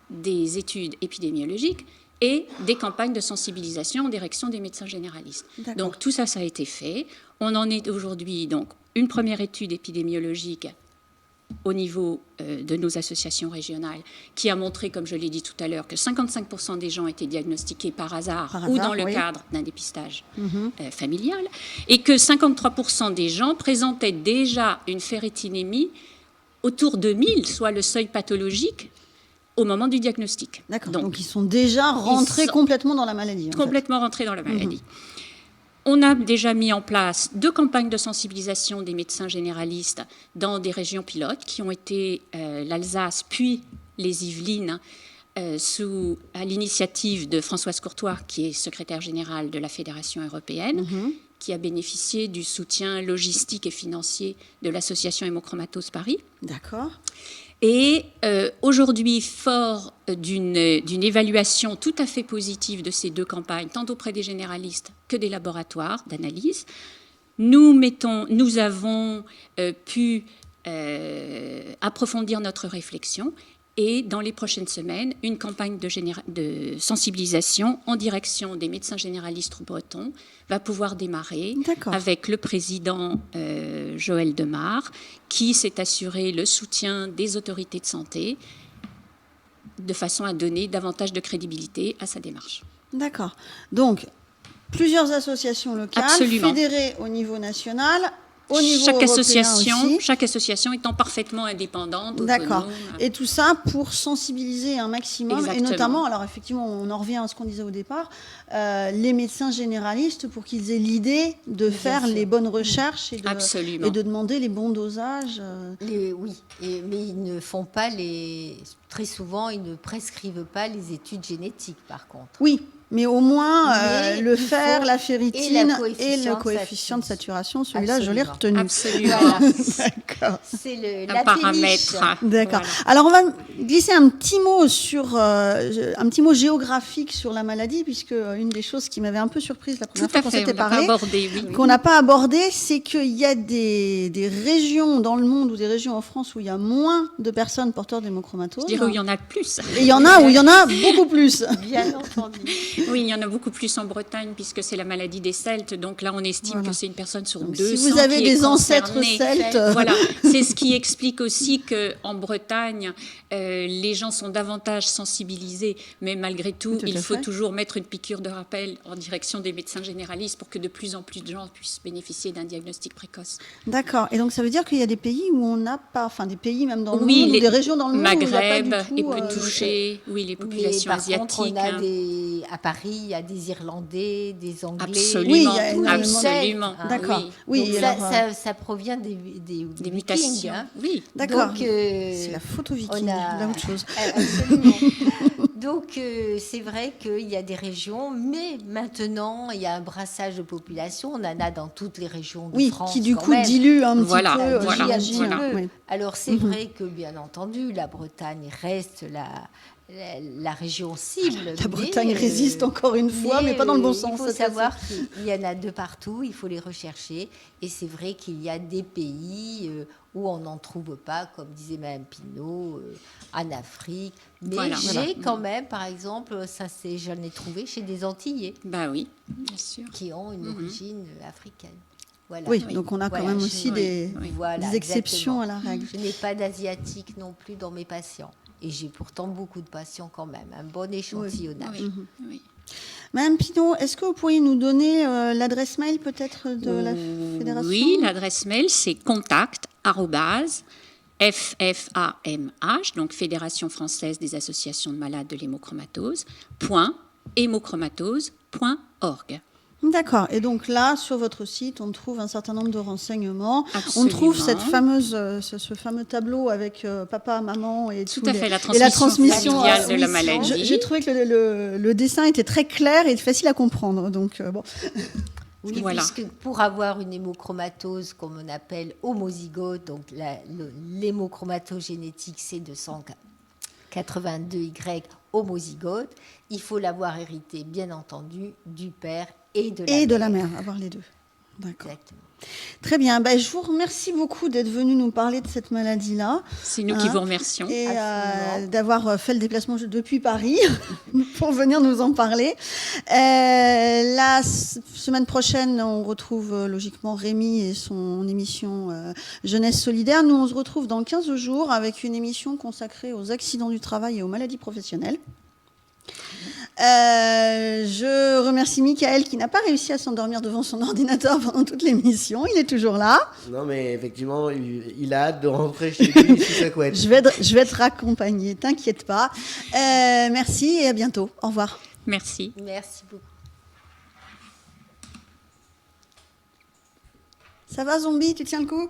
des études épidémiologiques et des campagnes de sensibilisation en direction des médecins généralistes. Donc tout ça, ça a été fait. On en est aujourd'hui donc une première étude épidémiologique au niveau de nos associations régionales, qui a montré, comme je l'ai dit tout à l'heure, que 55% des gens étaient diagnostiqués par hasard ou dans le cadre d'un dépistage familial, et que 53% des gens présentaient déjà une ferritinémie autour de 1000, soit le seuil pathologique, au moment du diagnostic.
D'accord, donc ils sont déjà rentrés complètement dans la maladie.
Complètement rentrés dans la maladie. On a déjà mis en place 2 campagnes de sensibilisation des médecins généralistes dans des régions pilotes qui ont été l'Alsace puis les Yvelines à l'initiative de Françoise Courtois, qui est secrétaire générale de la Fédération européenne, qui a bénéficié du soutien logistique et financier de l'association Hémochromatose Paris.
D'accord.
Et aujourd'hui, fort d'une évaluation tout à fait positive de ces 2 campagnes, tant auprès des généralistes que des laboratoires d'analyse, nous avons pu approfondir notre réflexion et dans les prochaines semaines, une campagne de sensibilisation en direction des médecins généralistes bretons va pouvoir démarrer avec le président Joël Demare, qui s'est assuré le soutien des autorités de santé de façon à donner davantage de crédibilité à sa démarche.
D'accord. Donc, plusieurs associations locales, fédérées au niveau national, au niveau européen aussi.
Chaque association étant parfaitement indépendante,
D'accord.
autonome.
Et tout ça pour sensibiliser un maximum,
Exactement.
et notamment, alors effectivement, on en revient à ce qu'on disait au départ, les médecins généralistes pour qu'ils aient l'idée de faire
sûr.
les bonnes recherches
Absolument.
et de demander les bons dosages.
Oui, mais ils ne font pas très souvent, ils ne prescrivent pas les études génétiques, par contre.
Oui, mais au moins
Mais
le
il
fer,
faut-
la ferritine
et
le coefficient de saturation, celui-là, je l'ai
Absolument.
retenu.
Absolument.
Voilà.
D'accord.
C'est
Un
la péniche.
paramètre.
D'accord.
Voilà.
Alors on va glisser un petit mot un petit mot géographique sur la maladie, puisque une des choses qui m'avait un peu surprise la première
Tout
fois
à
qu'on
fait, on
s'était
l'a pas
parlé,
abordé, oui.
qu'on n'a pas abordé, c'est qu'il y a des régions dans le monde ou des régions en France où il y a moins de personnes porteurs d'hémochromatose.
Je dirais où il y en a plus.
Et il y en a où il y en a beaucoup plus.
Bien entendu.
Oui, il y en a beaucoup plus en Bretagne puisque c'est la maladie des Celtes. Donc là, on estime
Voilà.
que c'est une personne sur
Donc,
200
si vous avez
qui est
des ancêtres
concernée.
celtes,
Voilà, c'est ce qui explique aussi qu'en Bretagne, les gens sont davantage sensibilisés, mais malgré tout,
Tout à
il faut
fait.
toujours mettre une piqûre de rappel en direction des médecins généralistes pour que de plus en plus de gens puissent bénéficier d'un diagnostic précoce.
D'accord. Et donc ça veut dire qu'il y a des pays où on n'a pas, enfin des pays même dans le
Oui,
monde, ou
les-
des régions dans le monde où il n'y a pas du
Maghreb
tout.
est peu touché, oui, les
Mais
populations
par
asiatiques.
contre, on a
hein.
à Paris, il y a des Irlandais, des Anglais.
Absolument,
Oui, il y a énormément de-
absolument.
Hein.
D'accord.
Oui.
Oui,
Donc
alors,
ça provient des
Des
Vikings,
mutations.
hein.
Oui.
d'accord.
Donc,
C'est la photo viking, là autre chose.
Absolument. Donc, c'est vrai qu'il y a des régions, mais maintenant, il y a un brassage de population. On en a dans toutes les régions de
Oui,
France.
qui du
quand
coup
même.
dilue un petit
Voilà,
peu,
voilà,
j'imagine.
voilà.
Oui.
Alors, c'est vrai que, bien entendu, la Bretagne reste la région cible.
La Bretagne résiste encore une fois, mais pas dans le bon sens,
Il faut
cette
savoir qu'il y en a de partout, il faut les rechercher. Et c'est vrai qu'il y a des pays où on n'en trouve pas, comme disait Mme Pinault, en Afrique. Mais
Voilà.
j'ai quand même, par exemple, j'en ai trouvé chez des Antillais
Bah oui, bien sûr.
qui ont une origine africaine. Voilà.
Oui, donc on a quand même aussi des
Voilà,
exceptions
exactement.
à la règle.
Je n'ai pas d'asiatique non plus dans mes patients. Et j'ai pourtant beaucoup de patients quand même, un bon échantillonnage.
Oui, oui.
Madame Pinault, est-ce que vous pourriez nous donner l'adresse mail peut-être de la fédération?
Oui, l'adresse mail, c'est contact FFAMH, donc Fédération française des associations de malades de l'hémochromatose, .hémochromatose.org.
D'accord. Et donc là, sur votre site, on trouve un certain nombre de renseignements.
Absolument.
On trouve cette fameuse, ce fameux tableau avec papa, maman et
Tout
tous
à fait, la
et la
transmission familiale de la
transmission.
maladie.
J'ai trouvé que le dessin était très clair et facile à comprendre. Donc bon.
Oui,
Voilà.
puisque pour avoir une hémochromatose, comme on appelle homozygote, donc l'hémochromatose génétique C282Y homozygote, il faut l'avoir hérité, bien entendu, du père et de la mère.
Avoir les deux. D'accord.
Exactement.
Très bien. Ben, je vous remercie beaucoup d'être venu nous parler de cette maladie-là.
C'est nous qui vous remercions.
Et
Absolument.
d'avoir fait le déplacement depuis Paris pour venir nous en parler. La semaine prochaine, on retrouve logiquement Rémi et son émission Jeunesse solidaire. Nous, on se retrouve dans 15 jours avec une émission consacrée aux accidents du travail et aux maladies professionnelles. Je remercie Michael qui n'a pas réussi à s'endormir devant son ordinateur pendant toute l'émission. Il est toujours là.
Non, mais effectivement, il a hâte de rentrer chez lui sous sa couette.
Je vais te raccompagner, t'inquiète pas. Merci et à bientôt. Au revoir.
Merci.
Merci beaucoup.
Ça va, zombie? Tu tiens le coup?